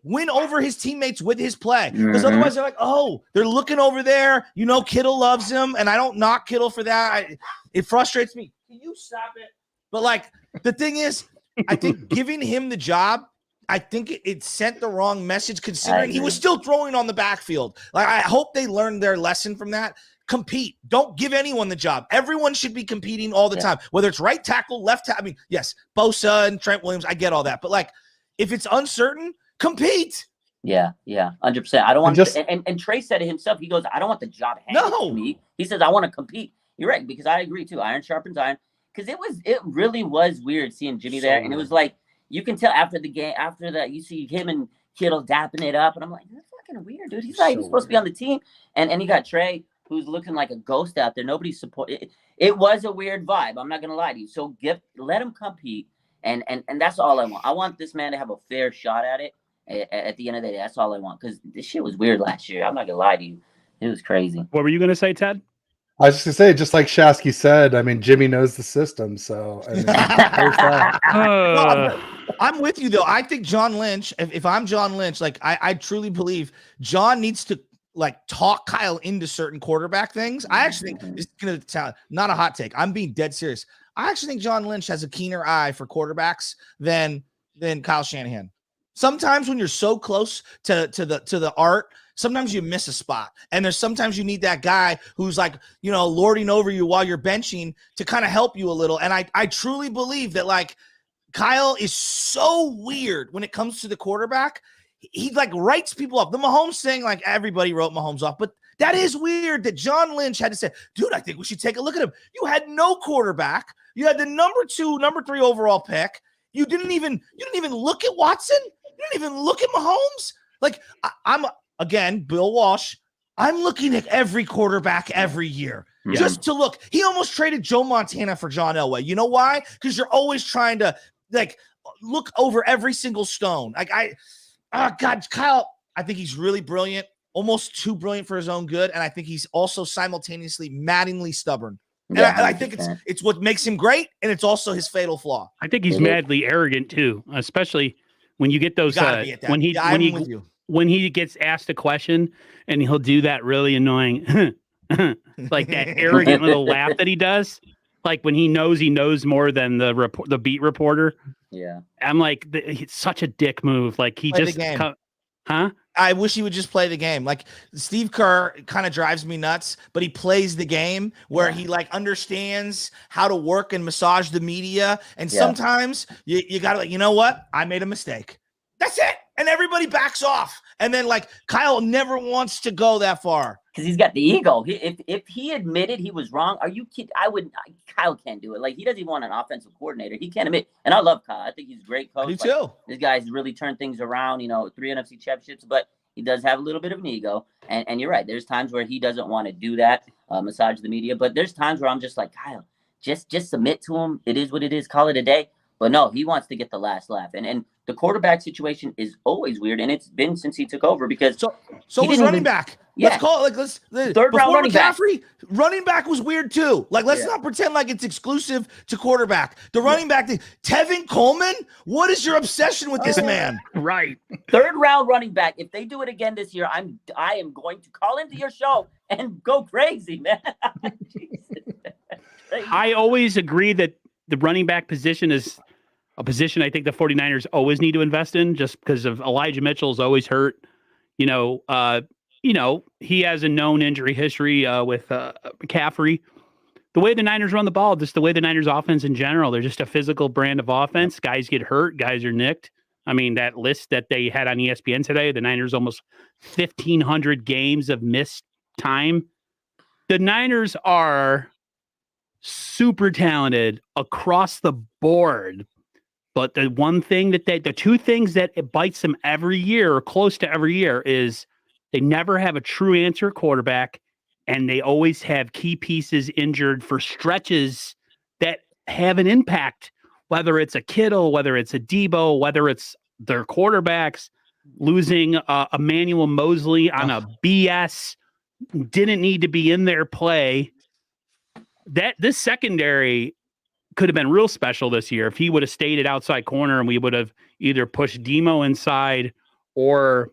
win over his teammates with his play. Because otherwise they're like, oh, they're looking over there. You know, Kittle loves him, and I don't knock Kittle for that. It frustrates me. Can you stop it? But, like, the thing is, I think giving him the job, I think it sent the wrong message considering he was still throwing on the backfield. Like, I hope they learned their lesson from that. Compete. Don't give anyone the job. Everyone should be competing all the time, whether it's right tackle, left tackle. I mean, yes, Bosa and Trent Williams, I get all that. But, like, if it's uncertain, compete. Yeah, 100%. I don't want and Trey said it himself. He goes, I don't want the job handed to me. He says, I want to compete. You're right, because I agree too. Iron sharpens iron. Because it really was weird seeing Jimmy there. And it was like, you can tell after the game, after that, you see him and Kittle dapping it up. And I'm like, that's fucking weird, dude. He's like, he's supposed to be on the team. And you got Trey, who's looking like a ghost out there. Nobody's support. It was a weird vibe. I'm not going to lie to you. So let him compete. And that's all I want. I want this man to have a fair shot at it. At the end of the day, that's all I want, because this shit was weird last year. I'm not gonna lie to you, it was crazy. What were you gonna say, Ted? I was just gonna say, just like Shasky said, I mean, Jimmy knows the system, so I mean, there's that. Uh, I'm with you though. I think John Lynch, if I'm John Lynch, like I truly believe John needs to like talk Kyle into certain quarterback things. I actually think this is gonna sound not a hot take. I'm being dead serious. I actually think John Lynch has a keener eye for quarterbacks than Kyle Shanahan. Sometimes when you're so close to the art, sometimes you miss a spot. And there's sometimes you need that guy who's like, you know, lording over you while you're benching to kind of help you a little. And I truly believe that like Kyle is so weird when it comes to the quarterback. He like writes people up. The Mahomes thing, like everybody wrote Mahomes off, but that is weird that John Lynch had to say, dude, I think we should take a look at him. You had no quarterback. You had the number 2, number 3 overall pick. You didn't even look at Watson. You didn't even look at Mahomes. Like I'm again, Bill Walsh. I'm looking at every quarterback every year just to look. He almost traded Joe Montana for John Elway. You know why? Because you're always trying to like look over every single stone. Like God, Kyle, I think he's really brilliant, almost too brilliant for his own good. And I think he's also simultaneously maddeningly stubborn. And I think it's what makes him great. And it's also his fatal flaw. I think he's madly arrogant too, especially when you get those, when he gets asked a question and he'll do that really annoying, like that arrogant little laugh that he does. Like when he knows more than the beat reporter. Yeah. I'm like, it's such a dick move. Like he Play just, the game. huh? I wish he would just play the game. Like Steve Kerr kind of drives me nuts, but he plays the game where he like understands how to work and massage the media. And sometimes you got to like, you know what? I made a mistake. That's it. And everybody backs off. And then like Kyle never wants to go that far. Because he's got the ego. If he admitted he was wrong, are you kidding? Kyle can't do it. Like he doesn't even want an offensive coordinator. He can't admit. And I love Kyle. I think he's a great coach. Me too. This guy's really turned things around. You know, 3 NFC championships, but he does have a little bit of an ego. And you're right. There's times where he doesn't want to do that, massage the media. But there's times where I'm just like, Kyle, just submit to him. It is what it is. Call it a day. But no, he wants to get the last laugh. And the quarterback situation is always weird, and it's been since he took over because so was running back. Let's call it like third round running McCaffrey, back. Running back was weird too. Like let's not pretend like it's exclusive to quarterback. The running back thing. Tevin Coleman, what is your obsession with this man? Right. 3rd round running back. If they do it again this year, I am going to call into your show and go crazy, man. I always agree that the running back position is a position I think the 49ers always need to invest in just because of Elijah Mitchell's always hurt. You know, he has a known injury history with McCaffrey. The way the Niners run the ball, just the way the Niners offense in general, they're just a physical brand of offense. Guys get hurt, guys are nicked. I mean, that list that they had on ESPN today, the Niners almost 1,500 games of missed time. The Niners are super talented across the board. But the one thing that the 2 things that it bites them every year or close to every year is they never have a true answer quarterback, and they always have key pieces injured for stretches that have an impact, whether it's a Kittle, whether it's a Debo, whether it's their quarterbacks losing Emmanuel Mosley on a BS, didn't need to be in their play. That this secondary could have been real special this year if he would have stayed at outside corner and we would have either pushed Demo inside or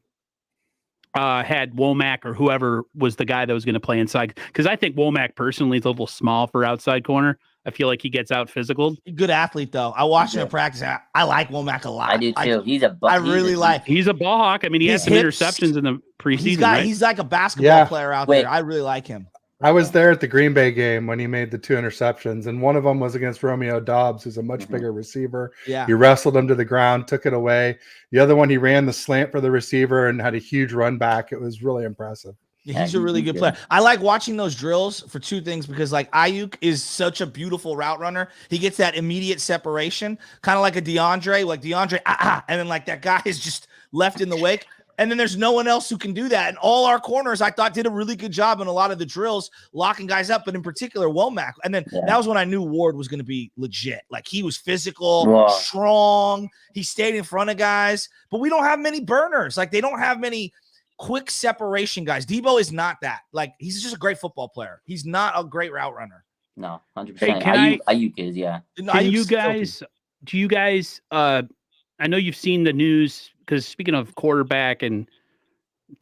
had Womack or whoever was the guy that was going to play inside. Because I think Womack personally is a little small for outside corner. I feel like he gets out physical. Good athlete, though. I watched him in practice. I like Womack a lot. I do too. He's a He's a ball hawk. I mean, he had some interceptions in the preseason. He's like a basketball player out there. I really like him. I was there at the Green Bay game when he made the 2 interceptions, and one of them was against Romeo Doubs, who's a much bigger receiver. Yeah. He wrestled him to the ground, took it away. The other one, he ran the slant for the receiver and had a huge run back. It was really impressive. Yeah, he's a really good player. I like watching those drills for 2 things because like Ayuk is such a beautiful route runner. He gets that immediate separation, kind of like a DeAndre, and then like that guy is just left in the wake. And then there's no one else who can do that. And all our corners, I thought, did a really good job in a lot of the drills, locking guys up, but in particular, Womack. And then that was when I knew Ward was going to be legit. Like, he was physical, strong. He stayed in front of guys. But we don't have many burners. Like, they don't have many quick separation guys. Debo is not that. Like, he's just a great football player. He's not a great route runner. No, 100%. Hey, can Ayuk is, yeah. No, Can Ayuk's you filthy. guys? Do you guys? I know you've seen the news because speaking of quarterback and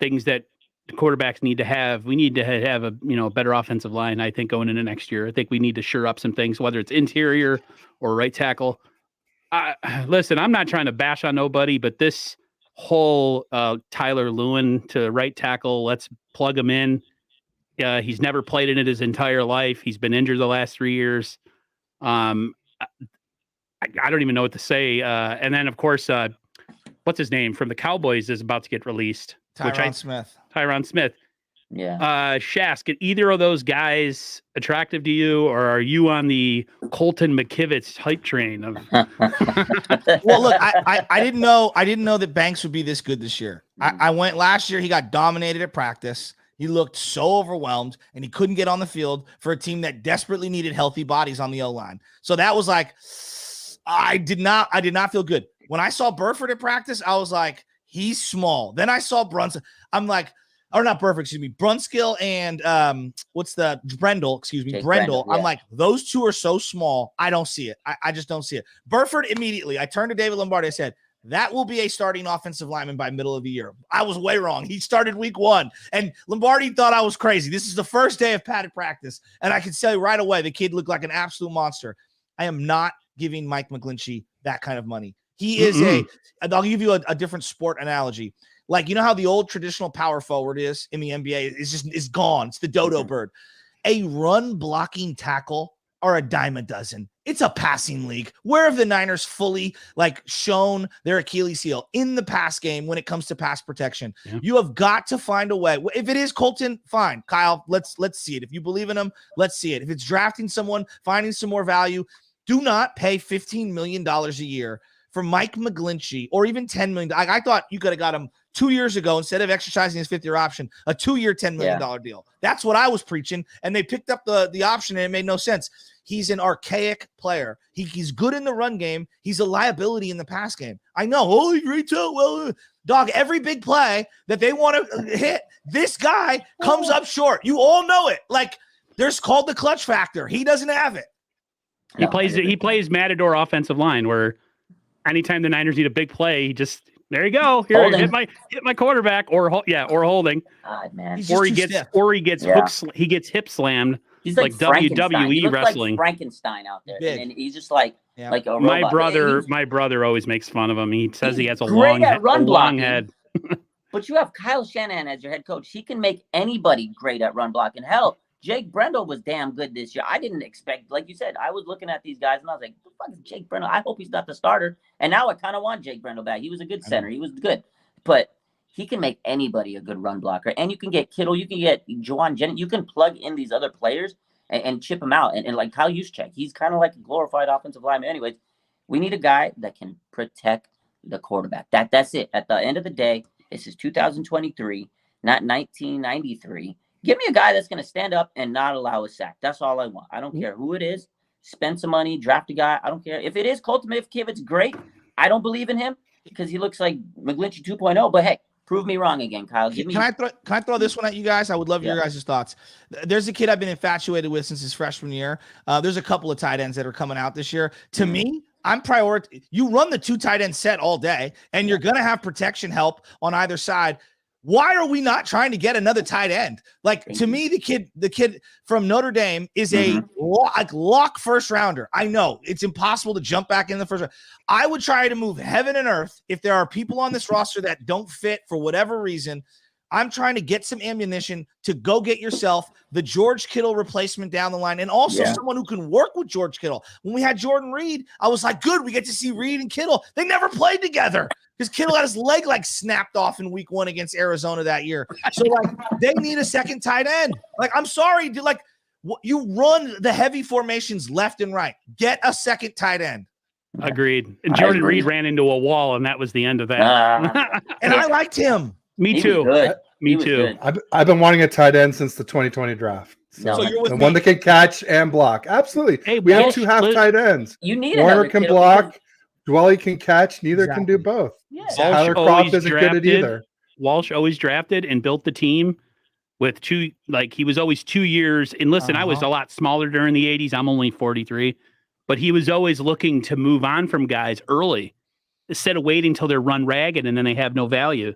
things that quarterbacks need to have, we need to have a better offensive line. I think going into next year, I think we need to shore up some things, whether it's interior or right tackle. Listen, I'm not trying to bash on nobody, but this whole Tyler Lewin to right tackle, let's plug him in. He's never played in it his entire life. He's been injured the last 3 years. I don't even know what to say. And then, of course, what's his name from the Cowboys is about to get released. Tyron Smith. Tyron Smith. Yeah. Shask, get either of those guys attractive to you, or are you on the Colton McKivitz hype train? Well, look, I didn't know that Banks would be this good this year. I went last year. He got dominated at practice. He looked so overwhelmed, and he couldn't get on the field for a team that desperately needed healthy bodies on the O-line. So that was like, I did not feel good. When I saw Burford at practice, I was like, he's small. Then I saw Brunson. I'm like, or not Burford, excuse me, Brunskill and Brendel, Brendel. Yeah. I'm like, those two are so small. I don't see it. I just don't see it. Burford immediately. I turned to David Lombardi. I said, that will be a starting offensive lineman by middle of the year. I was way wrong. He started week 1, and Lombardi thought I was crazy. This is the first day of padded practice, and I can tell you right away, the kid looked like an absolute monster. I am not giving Mike McGlinchey that kind of money. He is I'll give you a different sport analogy. Like, you know how the old traditional power forward is in the NBA is gone. It's the dodo bird. A run blocking tackle are a dime a dozen. It's a passing league. Where have the Niners fully shown their Achilles heel in the pass game when it comes to pass protection? Yeah. You have got to find a way. If it is Colton, fine. Kyle, let's see it. If you believe in him, let's see it. If it's drafting someone, finding some more value, do not pay $15 million a year for Mike McGlinchey, or even $10 million. I thought you could have got him 2 years ago instead of exercising his 5th-year option, a 2-year, $10 million deal. That's what I was preaching, and they picked up the option, and it made no sense. He's an archaic player. He's good in the run game. He's a liability in the pass game. I know. Oh, he retail. Well, dog, every big play that they want to hit, this guy comes up short. You all know it. Like, there's called the clutch factor. He doesn't have it. He plays Matador offensive line, where anytime the Niners need a big play, he just there you go. Here, hit my quarterback, or holding. God, man. He gets hip slammed. He's like WWE he looks wrestling. Like Frankenstein out there, and he's just like a robot. My brother always makes fun of him. He says he has a long head. But you have Kyle Shanahan as your head coach. He can make anybody great at run blocking. Hell, Jake Brendel was damn good this year. I didn't expect, like you said, I was looking at these guys and I was like, "What the fuck is Jake Brendel? I hope he's not the starter." And now I kind of want Jake Brendel back. He was a good center. He was good, but he can make anybody a good run blocker. And you can get Kittle, you can get Juwan Jennings, you can plug in these other players and chip them out. And like Kyle Juszczyk, he's kind of like a glorified offensive lineman. Anyways, we need a guy that can protect the quarterback. That's it. At the end of the day, this is 2023, not 1993. Give me a guy that's going to stand up and not allow a sack. That's all I want. I don't care who it is. Spend some money, draft a guy. I don't care. If it is Colton McKivitz, great. I don't believe in him because he looks like McGlinchey 2.0. But hey, prove me wrong again, Kyle. Can I throw this one at you guys? I would love your guys' thoughts. There's a kid I've been infatuated with since his freshman year. There's a couple of tight ends that are coming out this year. To me, I'm prioritizing. You run the 2 tight end set all day, and you're going to have protection help on either side. Why are we not trying to get another tight end? Like, to me, the kid from Notre Dame is a lock first rounder. I know it's impossible to jump back in the first round. I would try to move heaven and earth if there are people on this roster that don't fit for whatever reason. I'm trying to get some ammunition to go get yourself the George Kittle replacement down the line, and also someone who can work with George Kittle. When we had Jordan Reed, I was like, good, we get to see Reed and Kittle. They never played together because Kittle had his leg snapped off in week 1 against Arizona that year. So they need a second tight end. I'm sorry, dude. You run the heavy formations left and right. Get a second tight end. Agreed. And Jordan Reed ran into a wall, and that was the end of that. And I liked him. Me too. Me too. I've been wanting a tight end since the 2020 draft. So you're with one that can catch and block. Absolutely. Hey, we have 2 half tight ends. You need Warner can block. Dwelly can catch. Neither can do both. Yeah. Tyler Kroft isn't good at either. Walsh always drafted and built the team with he was always 2 years. And listen, I was a lot smaller during the 80s. I'm only 43, but he was always looking to move on from guys early instead of waiting till they're run ragged and then they have no value.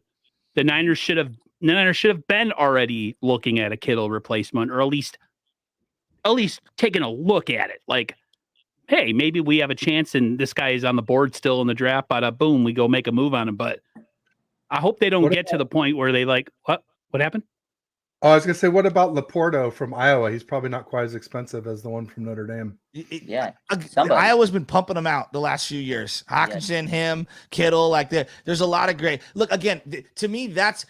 The Niners should have been already looking at a Kittle replacement, or at least taking a look at it. Like, hey, maybe we have a chance and this guy is on the board still in the draft, but boom, we go make a move on him. But I hope they don't get to the point where they what happened? Oh, I was gonna say, what about Laporto from Iowa? He's probably not quite as expensive as the one from Notre Dame. Yeah, Iowa's been pumping them out the last few years. Hawkinson, him, Kittle, there's a lot of great. Look, again, to me, that's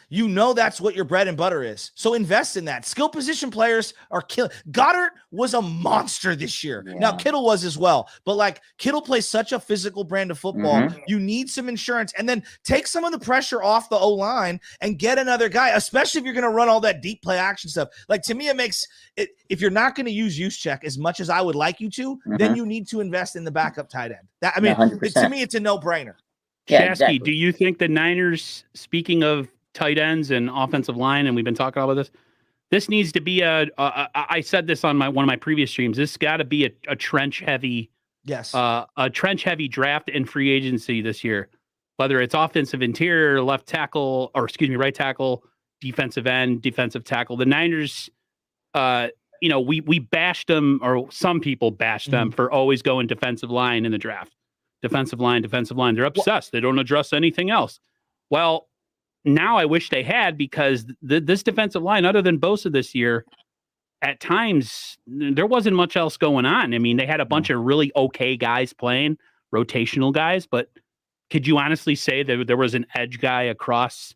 what your bread and butter is. So invest in that. Skill position players are killing. Goddard was a monster this year. Yeah. Now Kittle was as well, but Kittle plays such a physical brand of football. You need some insurance, and then take some of the pressure off the O-line and get another guy, especially if you're going to run all that deep play action stuff. To me, it makes it, if you're not going to use check as much as I would like you to, then you need to invest in the backup tight end. To me, it's a no-brainer. Yeah, Chasky, exactly. Do you think the Niners, speaking of tight ends and offensive line, and we've been talking about this needs to be I said this on one of my previous streams, this got to be a trench-heavy draft and free agency this year, whether it's offensive interior, right tackle, defensive end, defensive tackle. The Niners, we bashed them, or some people bashed them for always going defensive line in the draft. Defensive line. They're obsessed. They don't address anything else. Well, now I wish they had, because this defensive line, other than Bosa this year, at times there wasn't much else going on. I mean, they had a bunch of really okay guys playing, rotational guys, but could you honestly say that there was an edge guy across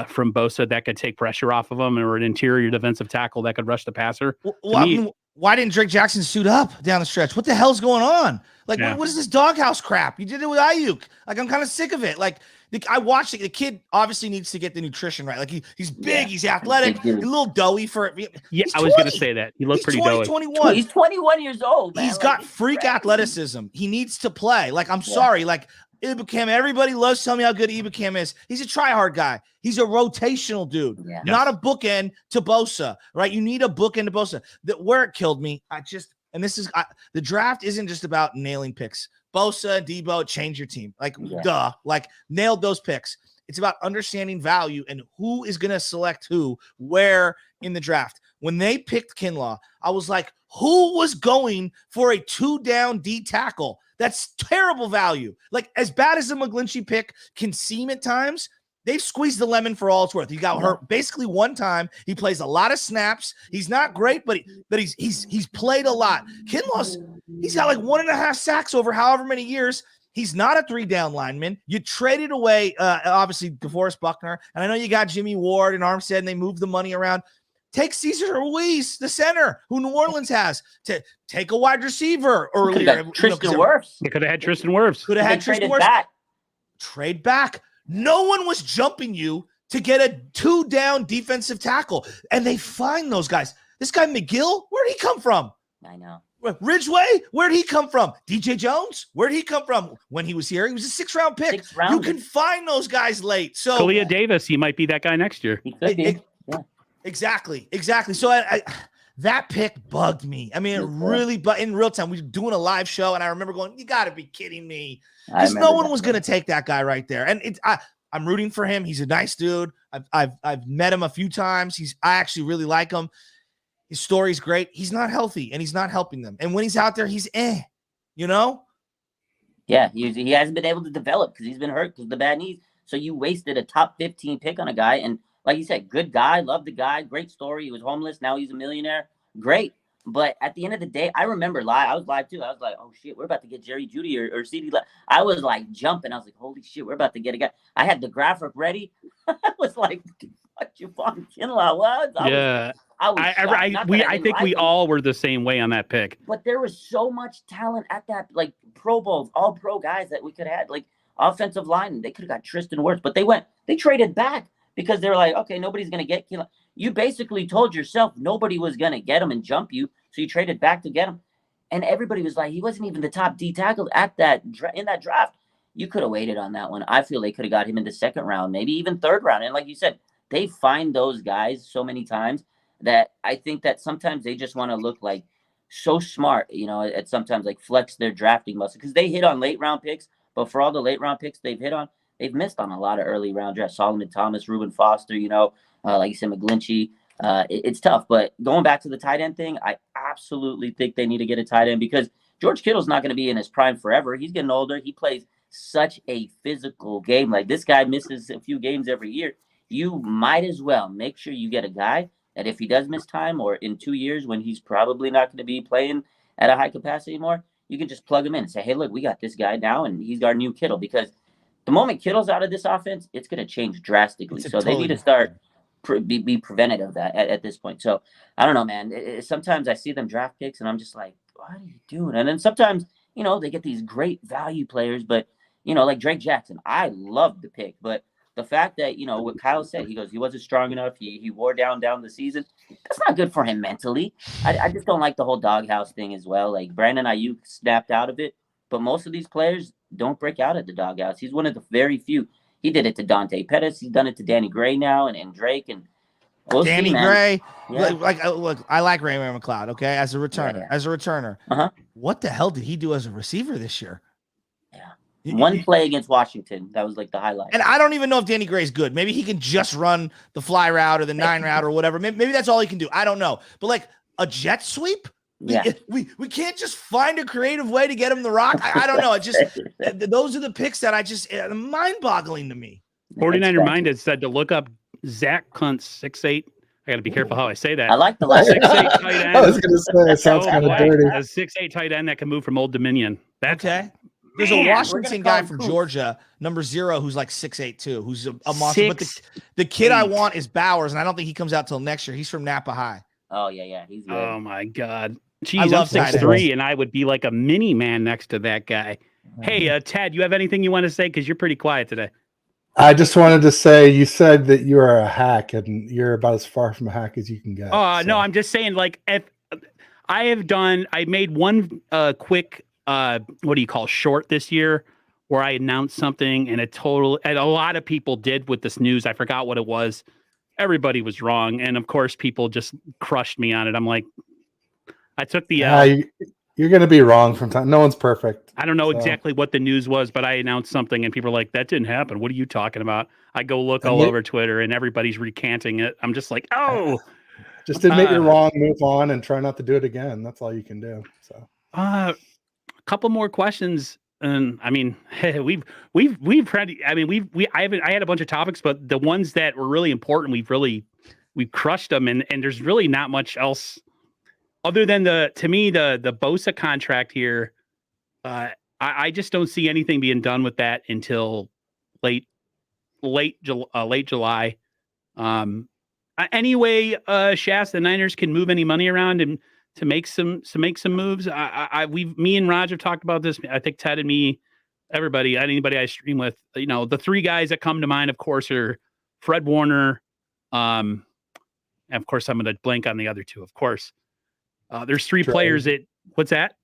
from Bosa that could take pressure off of him, or an interior defensive tackle that could rush the passer? Why didn't Drake Jackson suit up down the stretch? What the hell's going on? What is this doghouse crap? You did it with Ayuk. I'm kind of sick of it. I watched it. The kid obviously needs to get the nutrition right. He's big, he's athletic, he's a little doughy for it. Yeah, I was going to say that. He looked pretty doughy. 21. He's 21 years old, man. He's got freak athleticism. He needs to play. I'm sorry. Ibukam, everybody loves telling me how good Ibukam is. He's a try-hard guy. He's a rotational dude, not a bookend to Bosa, right? You need a bookend to Bosa. Where it killed me, the draft isn't just about nailing picks. Bosa, Debo, change your team. Nailed those picks. It's about understanding value and who is going to select where in the draft. When they picked Kinlaw, I was like, who was going for a 2-down D tackle? That's terrible value. As bad as the McGlinchey pick can seem at times, they've squeezed the lemon for all it's worth. He got hurt basically one time. He plays a lot of snaps. He's not great, but he's played a lot. Kinlaw's, he's got 1.5 sacks over however many years. He's not a 3-down lineman. You traded away, obviously, DeForest Buckner, and I know you got Jimmy Ward and Armstead, and they moved the money around. Take Cesar Ruiz, the center, who New Orleans has, to take a wide receiver earlier. Tristan Wirfs. They could have had Tristan Wirfs. Could have had Tristan Wirfs. Trade back. No one was jumping you to get a 2-down defensive tackle, and they find those guys. This guy McGill, where'd he come from? I know. Ridgeway, where'd he come from? DJ Jones, where'd he come from? When he was here, he was a 6th-round pick. You can find those guys late. So Kalia Davis, he might be that guy next year. He could be. Exactly. So that pick bugged me. I mean, it really, but in real time, we were doing a live show, and I remember going, "You got to be kidding me!" Because no one was going to take that guy right there. And I'm rooting for him. He's a nice dude. I've met him a few times. I actually really like him. His story's great. He's not healthy, and he's not helping them. And when he's out there, he's Yeah, he hasn't been able to develop because he's been hurt because of the bad knees. So you wasted a top 15 pick on a guy, and like you said, good guy, love the guy, great story. He was homeless, now he's a millionaire. Great. But at the end of the day, I remember I was live too. I was like, oh shit, we're about to get Jerry Jeudy or CD. I was jumping. I was like, holy shit, we're about to get a guy. I had the graphic ready. I was like, what you fucking Kinlaw? What? I think we all were the same way on that pick. But there was so much talent at that, Pro Bowls, all pro guys that we could have had, offensive line. They could have got Tristan Wirfs, but they traded back. Because they're like, okay, nobody's going to get Kinlaw. You basically told yourself nobody was going to get him and jump you, so you traded back to get him. And everybody was like, he wasn't even the top D tackle in that draft. you could have waited on that one. I feel they could have got him in the second round, maybe even third round. And like you said, they find those guys so many times that I think that sometimes they just want to look like so smart, at sometimes like flex their drafting muscle because they hit on late round picks. But for all the late round picks they've hit on, they've missed on a lot of early round drafts. Solomon Thomas, Reuben Foster, like you said, McGlinchey. It's tough. But going back to the tight end thing, I absolutely think they need to get a tight end because George Kittle's not going to be in his prime forever. He's getting older. He plays such a physical game. Like this guy misses a few games every year. You might as well make sure you get a guy that if he does miss time or in 2 years when he's probably not going to be playing at a high capacity anymore, you can just plug him in and say, hey, look, we got this guy now and he's our new Kittle. Because the moment Kittle's out of this offense, it's going to change drastically. So they need to start be preventative of that at this point. So I don't know, man. Sometimes I see them draft picks and I'm just like, what are you doing? And then sometimes, they get these great value players, but, like Drake Jackson, I love the pick, but the fact that, what Kyle said, he wasn't strong enough. He wore down the season. That's not good for him mentally. I just don't like the whole doghouse thing as well. Like Brandon Ayuk snapped out of it, but most of these players don't break out at the doghouse. He's one of the very few. He did it to Dante Pettis. He's done it to Danny Gray now and Drake and Danny Gray. Yeah. Look, I like Raymond McLeod. Okay, as a returner, Uh-huh. What the hell did he do as a receiver this year? Yeah. One play against Washington. That was like the highlight. And I don't even know if Danny Gray's good. Maybe he can just run the fly route or the 9 route or whatever. Maybe that's all he can do. I don't know. But like a jet sweep? Yeah. We can't just find a creative way to get him the rock. I don't know. It just those are the picks that mind-boggling to me. 49er Minded said to look up Zach Kuntz, 6'8". I got to be careful how I say that. I like the last 6'8" tight end. I was going to say it sounds kind of dirty. A 6'8" tight end that can move from Old Dominion. That's okay. There's a Washington guy from Georgia, number 0, who's like 6'8" too, who's a monster. But the kid I want is Bowers, and I don't think he comes out till next year. He's from Napa High. Oh yeah, he's good. Oh my God. Jeez, I'm 6'3", and I would be like a mini man next to that guy. Hey, Ted, you have anything you want to say? Because you're pretty quiet today. I just wanted to say, you said that you are a hack, and you're about as far from a hack as you can get. No, I'm just saying, like, if I made one quick, what do you call, short this year, where I announced something, and a lot of people did with this news. I forgot what it was. Everybody was wrong, and of course, people just crushed me on it. I'm like, I took the. You're going to be wrong from time. No one's perfect. I don't know exactly what the news was, but I announced something and people are like, that didn't happen. What are you talking about? I go look all over Twitter and everybody's recanting it. I'm just like, oh. Just admit you're wrong, move on, and try not to do it again. That's all you can do. So, a couple more questions. And I mean, we've I had a bunch of topics, but the ones that were really important, we've crushed them. And there's really not much else. Other than the Bosa contract here, I just don't see anything being done with that until late July. Anyway, Shasta, the Niners can move any money around and to make some moves. Me and Raj have talked about this. I think Ted and me, anybody I stream with, the 3 guys that come to mind, of course, are Fred Warner. And of course, I'm going to blank on the other 2, of course. There's 3 players that. What's that?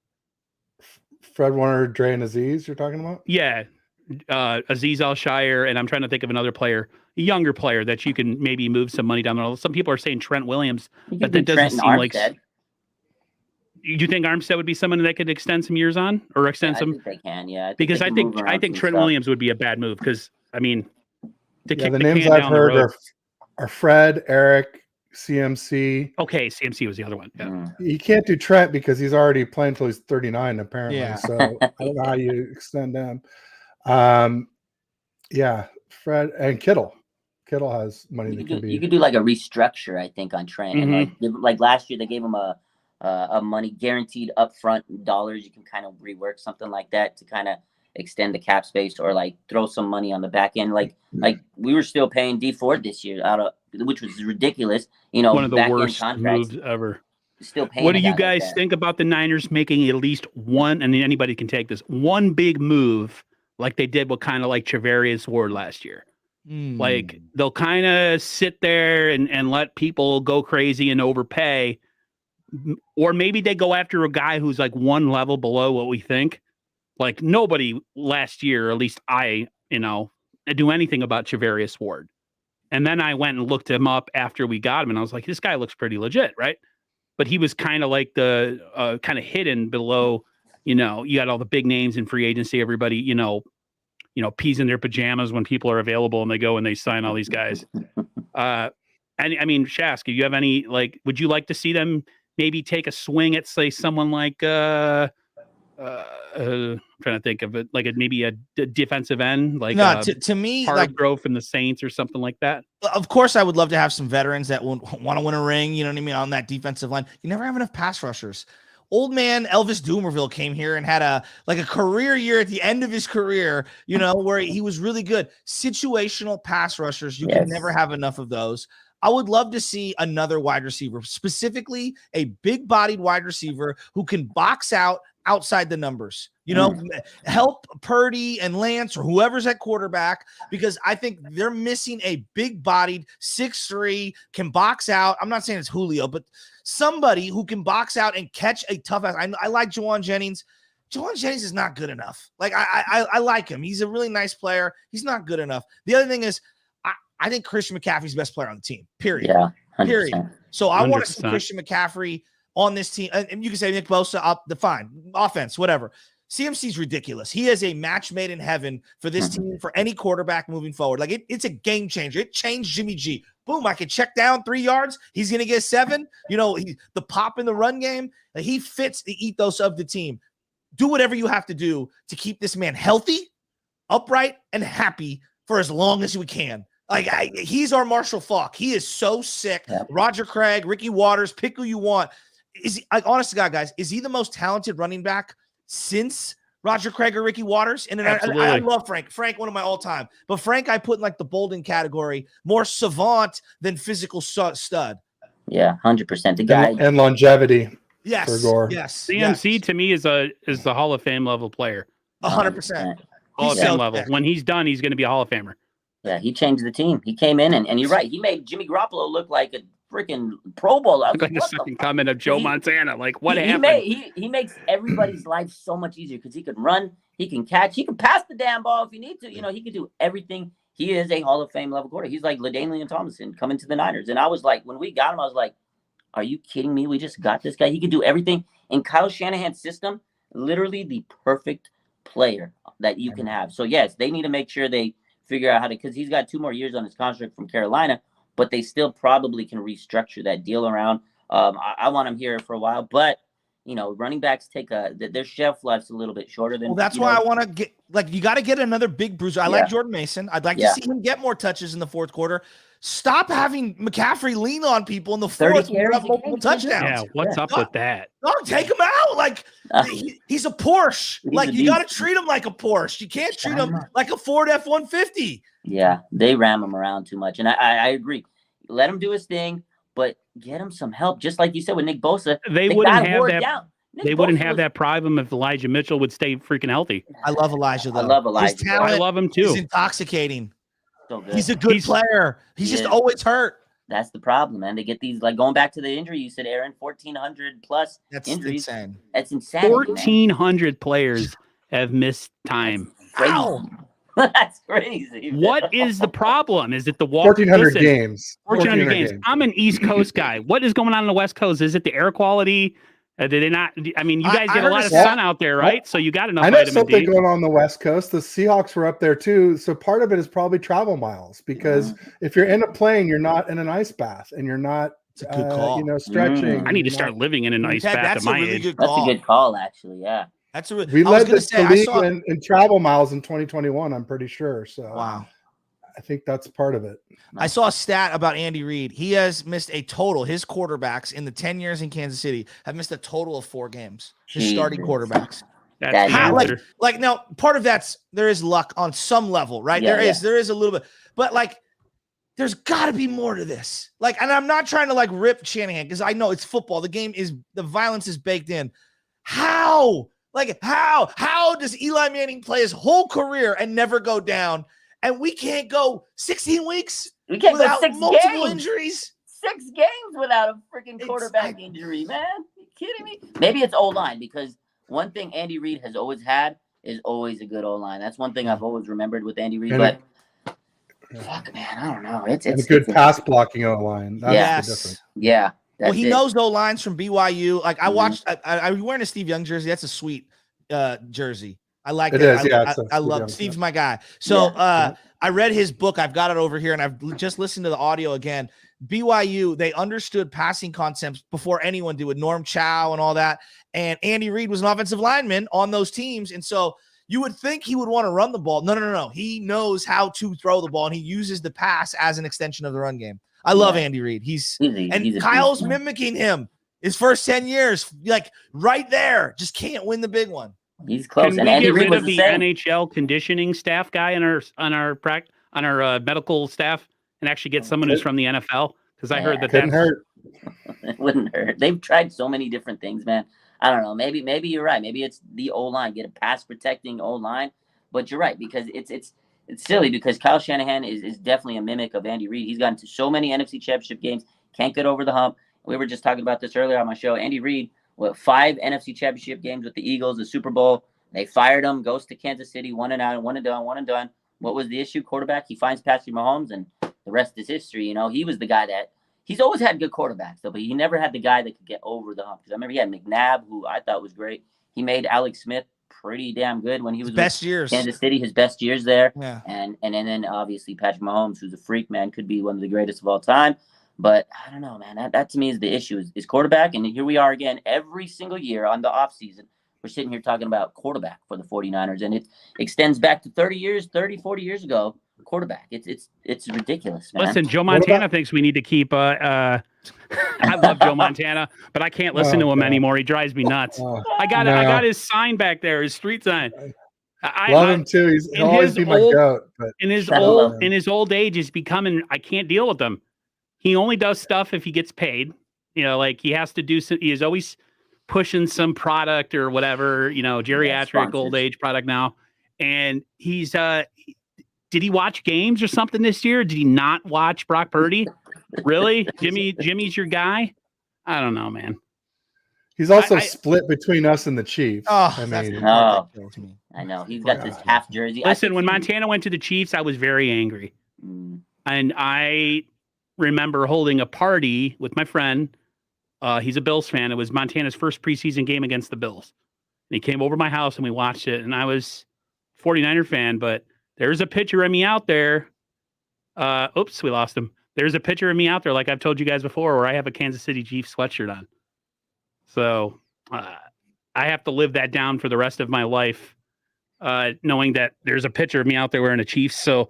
Fred Warner, Dre, and Aziz. You're talking about? Yeah, Aziz Al-Shire, and I'm trying to think of another player, a younger player that you can maybe move some money down there. Some people are saying Trent Williams, but that doesn't seem like. Do you think Armstead would be someone that could extend some years on, or extend some? I think they can, yeah. Because I think Trent Williams would be a bad move because I mean, to kick the the names can I've down heard the road. are Fred, Eric, CMC. Okay, CMC was the other one. Yeah. You can't do Trent because he's already playing till he's 39, apparently. Yeah. So I don't know how you extend him. Fred and Kittle. Kittle has money that can be. You could do like a restructure, I think, on Trent. Mm-hmm. And like last year, they gave him a money guaranteed upfront dollars. You can kind of rework something like that to kind of extend the cap space or like throw some money on the back end. Like we were still paying D Ford this year which was ridiculous. One of the worst moves ever. Still paying. What do you guys think about the Niners making at least one? And anybody can take this one big move like they did with kind of like Travarius Ward last year. Like they'll kind of sit there and let people go crazy and overpay, or maybe they go after a guy who's like one level below what we think, Like nobody last year, or at least I, do anything about Charvarius Ward. And then I went and looked him up after we got him, and I was like, this guy looks pretty legit, right? But he was kind of like the kind of hidden below, you got all the big names in free agency, everybody, peas in their pajamas when people are available and they go and they sign all these guys. And I mean, Shask, do you have any, would you like to see them maybe take a swing at, say, someone like, I'm trying to think of it, maybe a defensive end, to me, Hargrove from the Saints or something like that? Of course, I would love to have some veterans that want to win a ring, you know what I mean, on that defensive line. You never have enough pass rushers. Old man Elvis Doomerville came here and had a career year at the end of his career, where he was really good. Situational pass rushers, you can never have enough of those. I would love to see another wide receiver, specifically a big-bodied wide receiver who can box out outside the numbers, help Purdy and Lance or whoever's at quarterback, because I think they're missing a big-bodied 6'3", can box out. I'm not saying it's Julio, but somebody who can box out and catch a tough ass. I like Jawan Jennings. Jawan Jennings is not good enough. I like him. He's a really nice player. He's not good enough. The other thing is, I think Christian McCaffrey's the best player on the team, period. Yeah, 100%. Period. So I want to 100%. see Christian McCaffrey on this team. And you can say Nick Bosa up the fine offense, whatever. CMC's ridiculous. He is a match made in heaven for this team, for any quarterback moving forward. It's a game changer. It changed Jimmy G. Boom, I can check down 3 yards. He's going to get 7. The pop in the run game. He fits the ethos of the team. Do whatever you have to do to keep this man healthy, upright, and happy for as long as we can. He's our Marshall Faulk. He is so sick. Yep. Roger Craig, Ricky Waters, pick who you want. Is he, honest to God, guys, is he the most talented running back since Roger Craig or Ricky Waters? And I love Frank. Frank, one of my all-time. But Frank, I put in the Bolden category, more savant than physical stud. Yeah, 100%. The guy and longevity. Yes. For Gore. Yes. CMC to me is the Hall of Fame level player. 100%. Hall of Fame level. When he's done, he's going to be a Hall of Famer. Yeah, he changed the team. He came in and you're right. He made Jimmy Garoppolo look like a freaking Pro Bowler. Like the second comment of Joe Montana. What happened? He makes everybody's life so much easier because he can run, he can catch, he can pass the damn ball if he needs to. He can do everything. He is a Hall of Fame level quarterback. He's like LaDainian Tomlinson coming to the Niners. And I was like, when we got him, I was like, are you kidding me? We just got this guy. He can do everything. In Kyle Shanahan's system, literally the perfect player that you can have. So, yes, they need to make sure they figure out how to, because he's got 2 more years on his contract from Carolina, but they still probably can restructure that deal around. I want him here for a while, but running backs take their shelf life's a little bit shorter than. Well, that's why I want to get you got to get another big bruiser. I like Jordan Mason. I'd like to see him get more touches in the fourth quarter. Stop having McCaffrey lean on people in the fourth and have multiple touchdowns. Yeah, what's up with that? No, take him out. He's a Porsche. You got to treat him like a Porsche. You can't treat him like a Ford F-150. Yeah, they ram him around too much. And I agree. Let him do his thing, but get him some help. Just like you said with Nick Bosa. They wouldn't have that. They wouldn't have that problem if Elijah Mitchell would stay freaking healthy. I love Elijah, though. I love Elijah. His talent I love him, too. He's intoxicating. So good. He's a good player. He's just always hurt. That's the problem, man. They get these, going back to the injury you said, Aaron, 1,400 plus injuries. Insane. That's insane. 1,400 players have missed time. That's crazy. Man. What is the problem? Is it the walk? 1,400 games. 1,400 games. I'm an East Coast guy. What is going on the West Coast? Is it the air quality? Did they not? I mean, you guys get a lot of sun out there, right? So you got enough. I know vitamin something D. going on the West Coast. The Seahawks were up there too. So part of it is probably travel miles, because if you're in a plane, you're not in an ice bath and you're not, stretching. I need to start living in an ice bath at my age. That's a good call, actually. Yeah. We led the league in travel miles in 2021. I'm pretty sure. So wow. I think that's part of it. I saw a stat about Andy Reid. He has missed a total. His quarterbacks in the 10 years in Kansas City have missed a total of 4 games. His starting quarterbacks. That's now part of there is luck on some level, right? There is a little bit, but there's got to be more to this. And I'm not trying to rip Shanahan, because I know it's football. The violence is baked in. How? How does Eli Manning play his whole career and never go down? And we can't go 16 weeks without multiple injuries. 6 games without a freaking quarterback injury, man. Are you kidding me? Maybe it's O-line, because one thing Andy Reid has always had is always a good O-line. That's one thing I've always remembered with Andy Reid. And But fuck, man, I don't know. It's and a good it's pass blocking O-line. That's Yes. the difference. Yeah. Well, That's he it. knows those lines from BYU. Like I Mhm. watched, I'm wearing a Steve Young jersey. That's a sweet jersey. I like It that. is, yeah, I Steve love Young, Steve's my guy. So Yeah. I read his book. I've got it over here, and I've just listened to the audio again. BYU, they understood passing concepts before anyone did with Norm Chow and all that. And Andy Reid was an offensive lineman on those teams, and so you would think he would want to run the ball. No. He knows how to throw the ball, and he uses the pass as an extension of the run game. I love Andy Reid. He's a Kyle's beast, mimicking him. His first 10 years, like right there, just can't win the big one. He's close. Can And we Andy get Reid rid was of the the same. NHL conditioning staff guy on our medical staff and actually get someone who's from the NFL? Because I heard that Couldn't that's hurt. It wouldn't hurt. They've tried so many different things, man. I don't know. Maybe you're right. Maybe it's the O-line. Get a pass protecting O-line. But you're right, because it's silly, because Kyle Shanahan is definitely a mimic of Andy Reid. He's gotten to so many NFC Championship games, can't get over the hump. We were just talking about this earlier on my show. Andy Reid, 5 NFC Championship games with the Eagles, the Super Bowl. They fired him, goes to Kansas City, one and done. What was the issue? Quarterback. He finds Patrick Mahomes, and the rest is history. You know, he was the guy that he's always had good quarterbacks, though, but he never had the guy that could get over the hump. Because I remember he had McNabb, who I thought was great. He made Alex Smith pretty damn good when he was Best years. Kansas City, his best years there. Yeah. And then obviously Patrick Mahomes, who's a freak, man, could be one of the greatest of all time. But I don't know, man. That to me is the issue, is quarterback. And here we are again every single year on the offseason. We're sitting here talking about quarterback for the 49ers, and it extends back to 40 years ago. Quarterback. It's ridiculous, man. Listen, Joe Montana thinks we need to keep I love Joe Montana, but I can't listen to him anymore. He drives me nuts. I got his sign back there, his street sign. I love him too. He'll always be my goat. But in his old age, he's becoming. I can't deal with him. He only does stuff if he gets paid. You know, like he has to do. He is always pushing some product or whatever. You know, geriatric old age product now, and he's. Did he watch games or something this year? Did he not watch Brock Purdy? Really, Jimmy's your guy. I don't know, man. He's also split between us and the Chiefs. I know. He's got this half jersey. Listen, when Montana went to the Chiefs, I was very angry. And I remember holding a party with my friend. He's a Bills fan. It was Montana's first preseason game against the Bills. And he came over to my house and we watched it. And I was a 49er fan, but there's a picture of me out there. Oops, we lost him. There's a picture of me out there, like I've told you guys before, where I have a Kansas City Chiefs sweatshirt on. So I have to live that down for the rest of my life, knowing that there's a picture of me out there wearing a Chiefs. So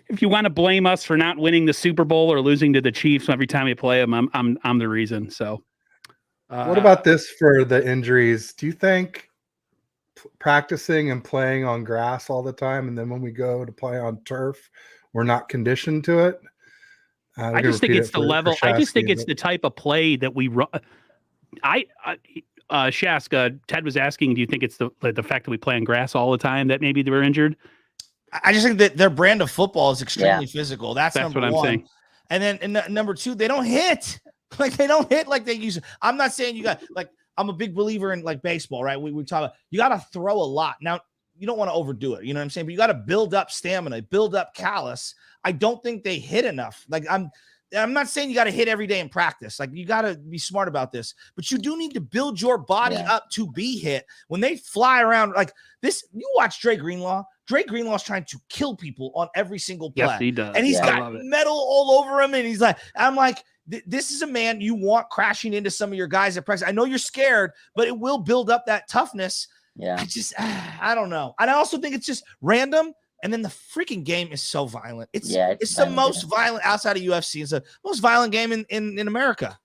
if you want to blame us for not winning the Super Bowl or losing to the Chiefs every time we play them, I'm the reason. So what about this for the injuries? Do you think practicing and playing on grass all the time, and then when we go to play on turf, we're not conditioned to it? I just think it's the level. I just think it's the type of play that we run. Shaska, Ted was asking, do you think it's the fact that we play on grass all the time that maybe they were injured? I just think that their brand of football is extremely physical. That's number what I'm one. saying. And then number two, they don't hit. Like they don't hit like they used to. I'm not saying you got like, I'm a big believer in like baseball, right? We talk about, you got to throw a lot. Now, you don't want to overdo it. You know what I'm saying? But you got to build up stamina, build up callus. I don't think they hit enough. Like I'm not saying you got to hit every day in practice. Like you got to be smart about this, but you do need to build your body up to be hit. When they fly around like this, you watch Dre Greenlaw. Dre Greenlaw's trying to kill people on every single play. Yes, he does. And he's got metal all over him. And he's like, I'm like, this is a man you want crashing into some of your guys at practice. I know you're scared, but it will build up that toughness. Yeah. I don't know. And I also think it's just random. And then the freaking game is so violent. It's the most violent outside of UFC. It's the most violent game in America.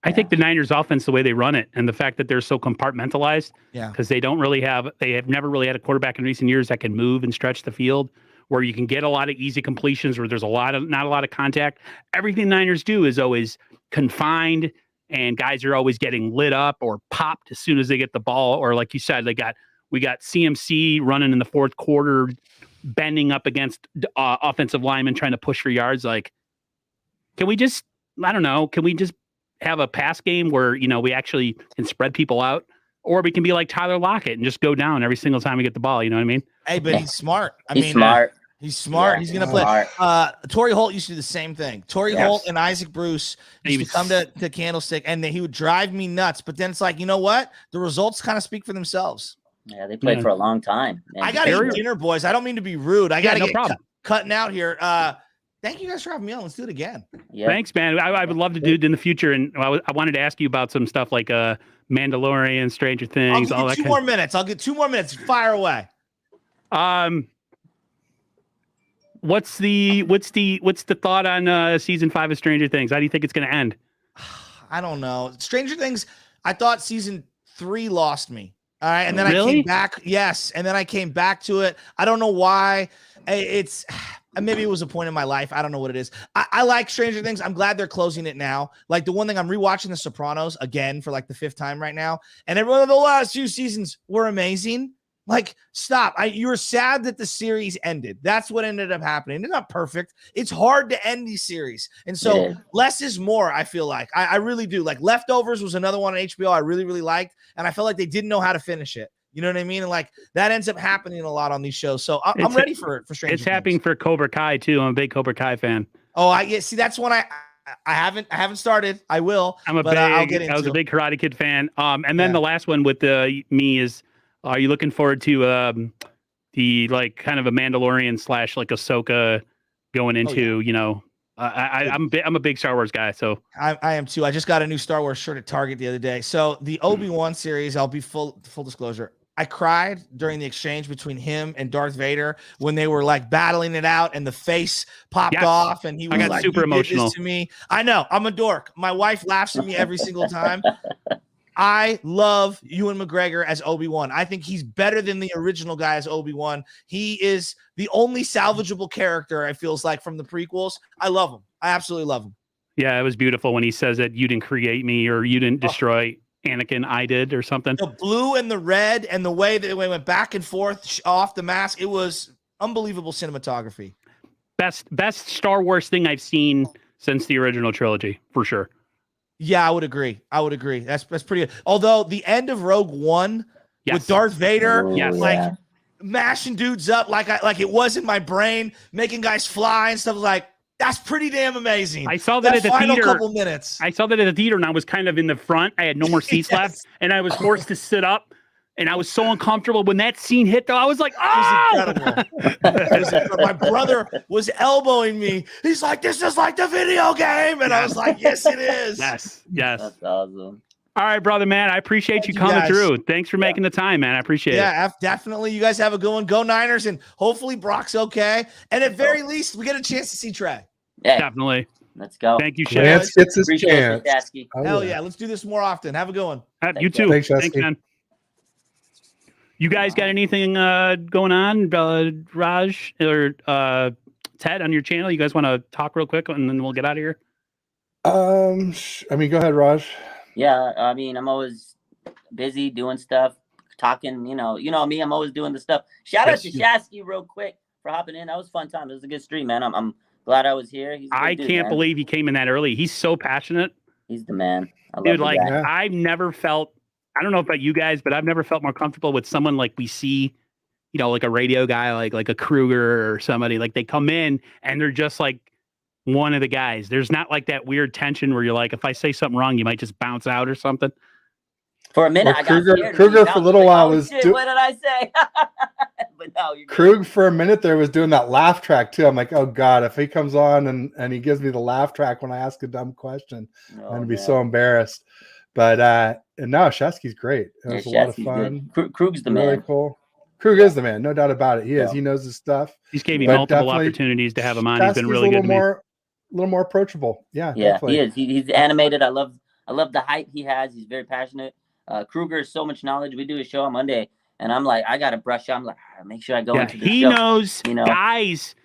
I think the Niners offense, the way they run it, and the fact that they're so compartmentalized, because they have never really had a quarterback in recent years that can move and stretch the field, where you can get a lot of easy completions, where there's not a lot of contact. Everything the Niners do is always confined, and guys are always getting lit up or popped as soon as they get the ball. Or like you said, we got CMC running in the fourth quarter, bending up against offensive linemen trying to push for yards. Like, can we just have a pass game where, we actually can spread people out? or we can be like Tyler Lockett and just go down every single time we get the ball. You know what I mean? Hey, but he's smart. He's smart. He's smart. Yeah, he's going to smart. play. Torrey Holt used to do the same thing. Torrey Holt and Isaac Bruce used to come to Candlestick, and he would drive me nuts. But then it's like, you know what? The results kind of speak for themselves. Yeah, they played for a long time. And I got to eat dinner, boys. I don't mean to be rude. I got to get cutting out here. Thank you guys for having me on. Let's do it again. Yeah. Thanks, man. I would love to do it in the future. And I wanted to ask you about some stuff like Mandalorian, Stranger Things, all that. Two more minutes. I'll get 2 more minutes. Fire away. What's the thought on season 5 of Stranger Things? How do you think it's going to end? I don't know. Stranger Things, I thought season 3 lost me. All right. And then I came back. Yes. And then I came back to it. I don't know why. It's maybe it was a point in my life. I don't know what it is. I like Stranger Things. I'm glad they're closing it now. Like the one thing, I'm rewatching The Sopranos again for like the 5th time right now. And every the last 2 seasons were amazing. Like, stop. You were sad that the series ended. That's what ended up happening. It's not perfect. It's hard to end these series. And so less is more, I feel like. I really do. Like, Leftovers was another one on HBO I really, really liked. And I felt like they didn't know how to finish it. You know what I mean? And like that ends up happening a lot on these shows. So I'm ready for Stranger Things. It's happening for Cobra Kai too. I'm a big Cobra Kai fan. Oh, see, that's one I haven't started. I will. I'll get into I was a big Karate Kid fan. And then the last one with me is, are you looking forward to the like kind of a Mandalorian / like Ahsoka going into I'm a big Star Wars guy, so I am too. I just got a new Star Wars shirt at Target the other day. So the Obi-Wan series, I'll be full disclosure. I cried during the exchange between him and Darth Vader when they were like battling it out and the face popped off and he was like, super emotional to me. I know, I'm a dork. My wife laughs at me every single time. I love Ewan McGregor as Obi-Wan. I think he's better than the original guy as Obi-Wan. He is the only salvageable character, it feels like, from the prequels. I love him. I absolutely love him. Yeah, it was beautiful when he says that you didn't create me or you didn't destroy Anakin, I did, or something. The blue and the red and the way that they went back and forth off the mask, it was unbelievable cinematography. Best Star Wars thing I've seen since the original trilogy, for sure. Yeah, I would agree. That's pretty good. Although the end of Rogue One with Darth Vader, mashing dudes up like it was in my brain, making guys fly and stuff, like that's pretty damn amazing. I saw that at the final theater. Couple minutes. I saw that at the theater, and I was kind of in the front. I had no more seats left, and I was forced to sit up. And I was so uncomfortable when that scene hit, though. I was like, "Oh!" It was incredible. My brother was elbowing me. He's like, "This is like the video game," and I was like, "Yes, it is." Yes. That's awesome. All right, brother, man. I appreciate you coming through. Thanks for making the time, man. I appreciate it. Yeah, definitely. You guys have a good one. Go Niners, and hopefully Brock's okay. And at very least, we get a chance to see Trey. Yeah, definitely. Let's go. Thank you, Shaq. Lance gets his chance. Hell yeah. Let's do this more often. Have a good one. You too. Thanks, man. You guys got anything going on, Raj or Ted, on your channel? You guys want to talk real quick, and then we'll get out of here? I mean, go ahead, Raj. Yeah, I mean, I'm always busy doing stuff, talking. You know me. I'm always doing the stuff. Shout out to Shasky real quick for hopping in. That was a fun time. It was a good stream, man. I'm glad I was here. I can't believe he came in that early. He's so passionate. He's the man. Dude, like I've never felt. I don't know about you guys, but I've never felt more comfortable with someone like we see, like a radio guy, like a Kruger or somebody. Like they come in and they're just like one of the guys. There's not like that weird tension where you're like, if I say something wrong, you might just bounce out or something. For a minute, I got scared. Kruger for a little while was. What did I say? But no, Krug for a minute there was doing that laugh track too. I'm like, oh god, if he comes on and he gives me the laugh track when I ask a dumb question, I'm gonna be so embarrassed. But and now Shasky's great. It was a lot of fun. Krug's the really man. Cool. Krug is the man, no doubt about it. He is. He knows his stuff. He's gave me multiple opportunities to have him on. He's been really good to me. A little more approachable. Yeah, definitely. He is. He's animated. I love the hype he has. He's very passionate. Kruger has so much knowledge. We do a show on Monday, and I'm like, I gotta brush up. I'm like, make sure I go into the show. He knows guys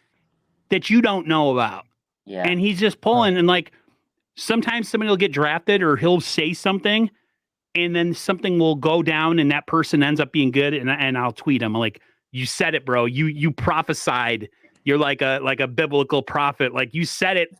that you don't know about. Yeah, and he's just pulling and like. Sometimes somebody will get drafted or he'll say something and then something will go down and that person ends up being good. And I'll tweet him like, you said it, bro. You prophesied. You're like a biblical prophet. Like you said it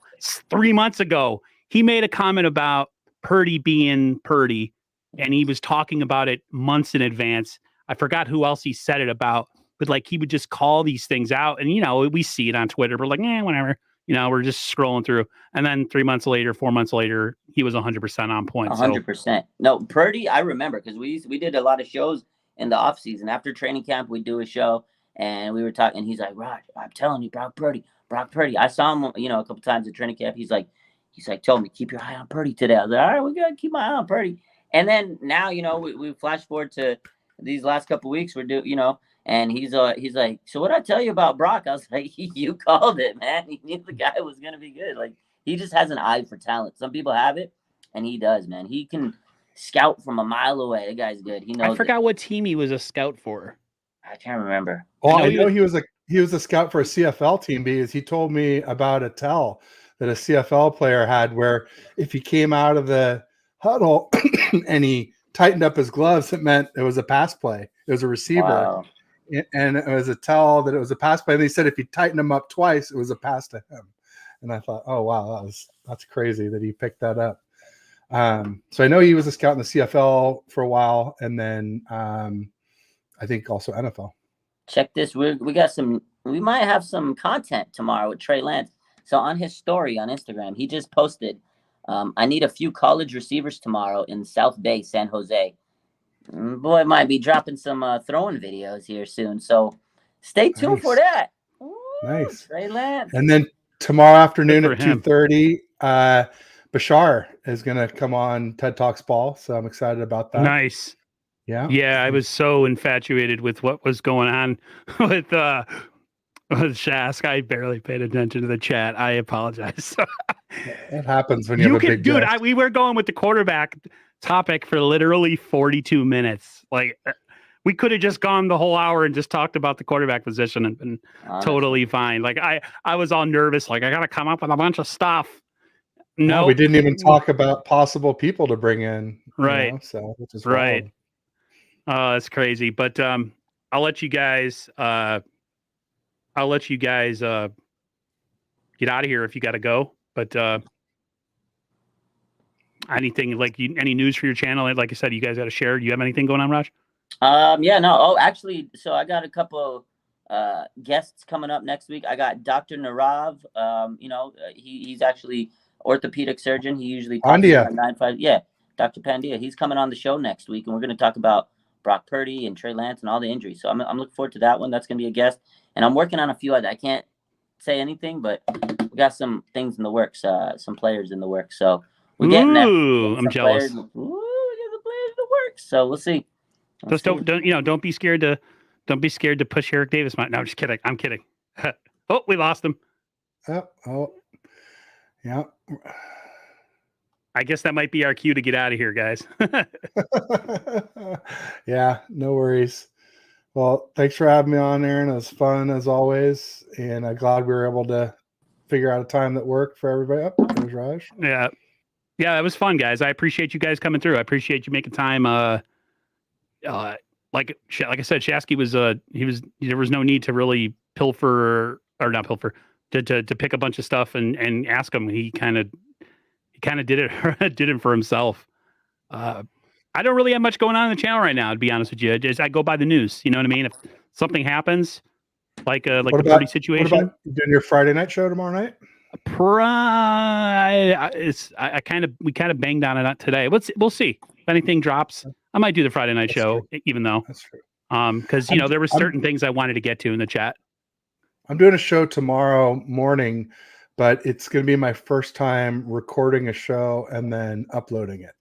3 months ago. He made a comment about Purdy being Purdy and he was talking about it months in advance. I forgot who else he said it about, but like he would just call these things out, and we see it on Twitter. We're like, whatever. We're just scrolling through, and then 3 months later, 4 months later, he was 100% on point. 100%. No, Purdy, I remember because we did a lot of shows in the off season. After training camp, we do a show, and we were talking. And he's like, "Raj, I'm telling you, Brock Purdy. I saw him, a couple times at training camp. He's like, told me keep your eye on Purdy today. I was like, all right, we gotta keep my eye on Purdy. And then now, we flash forward to these last couple weeks. We're and he's like, so what I tell you about Brock? I was like, you called it, man. He knew the guy was gonna be good. Like he just has an eye for talent. Some people have it, and he does, man. He can scout from a mile away. The guy's good. He knows. I forgot what team he was a scout for. I can't remember. Well, I know he was a scout for a CFL team because he told me about a tell that a CFL player had where if he came out of the huddle and he tightened up his gloves, it meant it was a pass play. It was a receiver. Wow. And it was a tell that it was a pass play. And they said if he tightened them up twice, it was a pass to him. And I thought, oh, wow, that's crazy that he picked that up. So I know he was a scout in the CFL for a while. And then I think also NFL. Check this. We might have some content tomorrow with Trey Lance. So on his story on Instagram, he just posted, I need a few college receivers tomorrow in South Bay, San Jose. Boy, might be dropping some throwing videos here soon. So stay tuned for that. Ooh, nice. Trey Lance. And then tomorrow afternoon at 2:30, Bashar is going to come on TED Talks Ball. So I'm excited about that. Nice. Yeah. Yeah, I was so infatuated with what was going on with Shask. I barely paid attention to the chat. I apologize. It happens when you have a big dude. guest. We were going with the quarterback topic for literally 42 minutes. Like we could have just gone the whole hour and just talked about the quarterback position and been totally fine. Like I was all nervous. Like I got to come up with a bunch of stuff. No, we didn't even talk about possible people to bring in. Right. So which is right. wild. It's crazy, but I'll let you guys. I'll let you guys get out of here if you got to go. But anything any news for your channel? Like I said, you guys got to share. Do you have anything going on, Raj? Yeah, no. Oh, actually, so I got a couple guests coming up next week. I got Dr. Narav. He's actually orthopedic surgeon. He usually Pandya. 9-5. Yeah, Dr. Pandya. He's coming on the show next week, and we're going to talk about Brock Purdy and Trey Lance and all the injuries. So I'm looking forward to that one. That's going to be a guest. And I'm working on a few other. I can't say anything, but we got some things in the works, some players in the works. So we're getting there. I'm jealous. We got the players in the works. So we'll see. Just don't be scared to push Eric Davis. No, I'm just kidding. I'm kidding. Oh, we lost him. Oh, yeah. I guess that might be our cue to get out of here, guys. Yeah, no worries. Well, thanks for having me on, Aaron. It was fun as always, and I'm glad we were able to figure out a time that worked for everybody. There's Raj. Yeah, it was fun, guys. I appreciate you guys coming through. I appreciate you making time. Like I said, Shasky was there was no need to really pilfer or not pilfer to pick a bunch of stuff and ask him. He kind of did it for himself. I don't really have much going on in the channel right now, to be honest with you. I go by the news. You know what I mean? If something happens, like the Purdy situation. What about doing your Friday night show tomorrow night? We kind of banged on it today. We'll see if anything drops. I might do the Friday night show, even though that's true. Because there were certain things I wanted to get to in the chat. I'm doing a show tomorrow morning, but it's going to be my first time recording a show and then uploading it.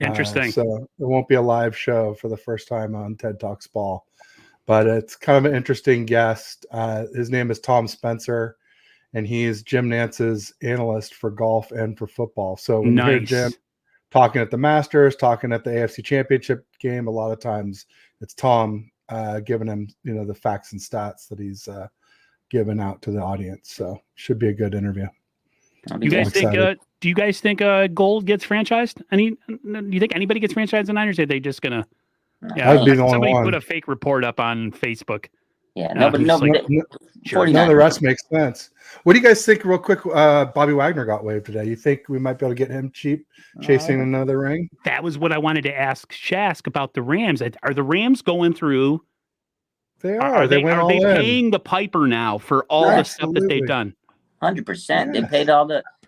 Interesting. So it won't be a live show for the first time on TED Talks Ball, but it's kind of an interesting guest. His name is Tom Spencer, and he's Jim Nance's analyst for golf and for football. So when you hear Jim talking at the Masters, talking at the AFC Championship game, a lot of times it's Tom giving him, the facts and stats that he's given out to the audience. So should be a good interview. Do you guys think Gold gets franchised? Do you think anybody gets franchised in the Niners? Or are they just gonna? Yeah, I'd be the only somebody one. Put a fake report up on Facebook. Yeah, no, but I'm no, just like, but sure. 49ers. None of the rest makes sense. What do you guys think, real quick? Bobby Wagner got waived today. You think we might be able to get him cheap, chasing another ring? That was what I wanted to ask Shask about the Rams. Are the Rams going through? They Are They they went are all they in. paying the piper now for all the stuff that they've Absolutely. done? 100%. They Yes. paid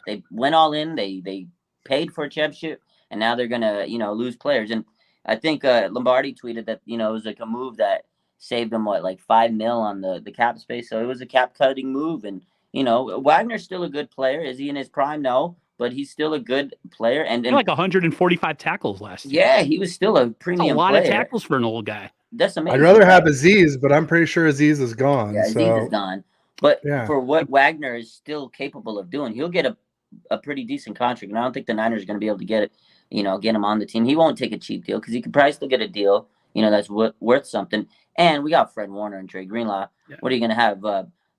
they went all in. They paid for a championship, and now they're gonna lose players. And I think Lombardi tweeted that it was like a move that saved them like $5 million on the cap space. So it was a cap cutting move. And Wagner's still a good player. Is he in his prime? No, but he's still a good player. And Like 145 tackles last year. yeah, he was still a That's premium a lot player. of tackles for an old guy. That's amazing. I'd rather have Aziz, but I'm pretty sure Aziz is gone. Yeah, Aziz so is gone. But yeah. for what Wagner is still capable of doing, he'll get a pretty decent contract. And I don't think the Niners are going to be able to get him on the team. He won't take a cheap deal because he could probably still get a deal, that's worth something. And we got Fred Warner and Trey Greenlaw. Yeah. What are you going to have?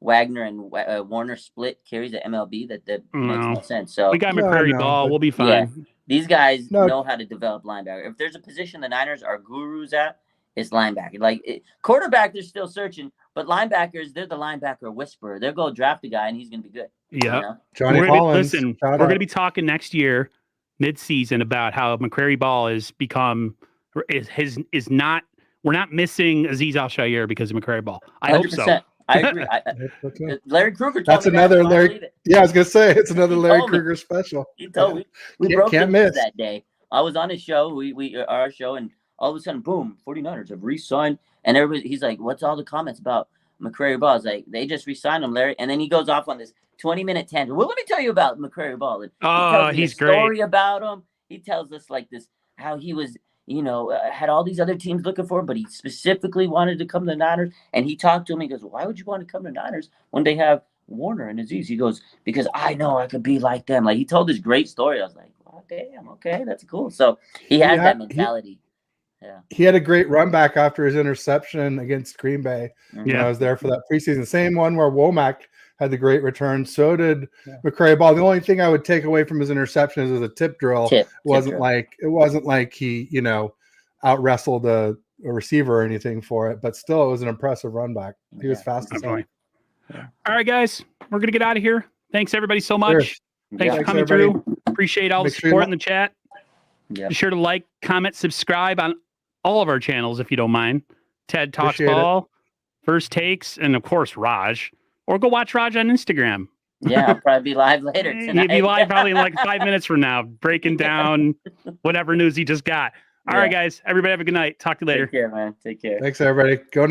Wagner and Warner split carries at MLB? That makes no sense. So we got McCrary Ball. We'll be fine. Yeah, these guys know how to develop linebacker. If there's a position the Niners are gurus at, it's linebacker. Quarterback, they're still searching, but linebackers, they're the linebacker whisperer. They'll go draft a guy and he's going to be good. Yeah. Johnny Collins. Listen, we're going to be talking next year, mid-season, about how McCrary Ball is not. We're not missing Aziz Al-Shaair because of McCrary Ball. I 100%. Hope so. I agree. Larry Krueger told That's me another that. Larry. Yeah, I was gonna say it's another Larry Krueger special. He told me. We broke the news that day. I was on his show. Our show, and all of a sudden, boom! 49ers have re-signed, and everybody. He's like, "What's all the comments about McCrary Ball?" I was like, "They just re-signed him, Larry." And then he goes off on this 20-minute tangent. Well, let me tell you about McCrary Ball. And he tells me he's a story great about him. He tells us like this how he was. Had all these other teams looking for him, but he specifically wanted to come to the Niners. And he talked to him. He goes, "Why would you want to come to the Niners when they have Warner and Aziz?" He goes, "Because I know I could be like them." Like, he told this great story. I was like, "Oh, damn, okay, that's cool." So he has that mentality. He had a great run back after his interception against Green Bay. When I was there for that preseason. Same one where Womack had the great return. So did McCrary Ball. The only thing I would take away from his interception is a tip drill. It wasn't like he, out wrestled a receiver or anything for it, but still it was an impressive run back. He was fast as hell. All right, guys, we're gonna get out of here. Thanks everybody so much. Sure. Thanks for coming through. Appreciate all the support in the chat. Be sure to like, comment, subscribe on all of our channels if you don't mind. Ted Talks Ball, First Takes, and of course Raj. Or go watch Raj on Instagram. Yeah, I'll probably be live later tonight. He'll be live probably in like 5 minutes from now, breaking down whatever news he just got. All right, guys. Everybody have a good night. Talk to you later. Take care, man. Take care. Thanks, everybody. Go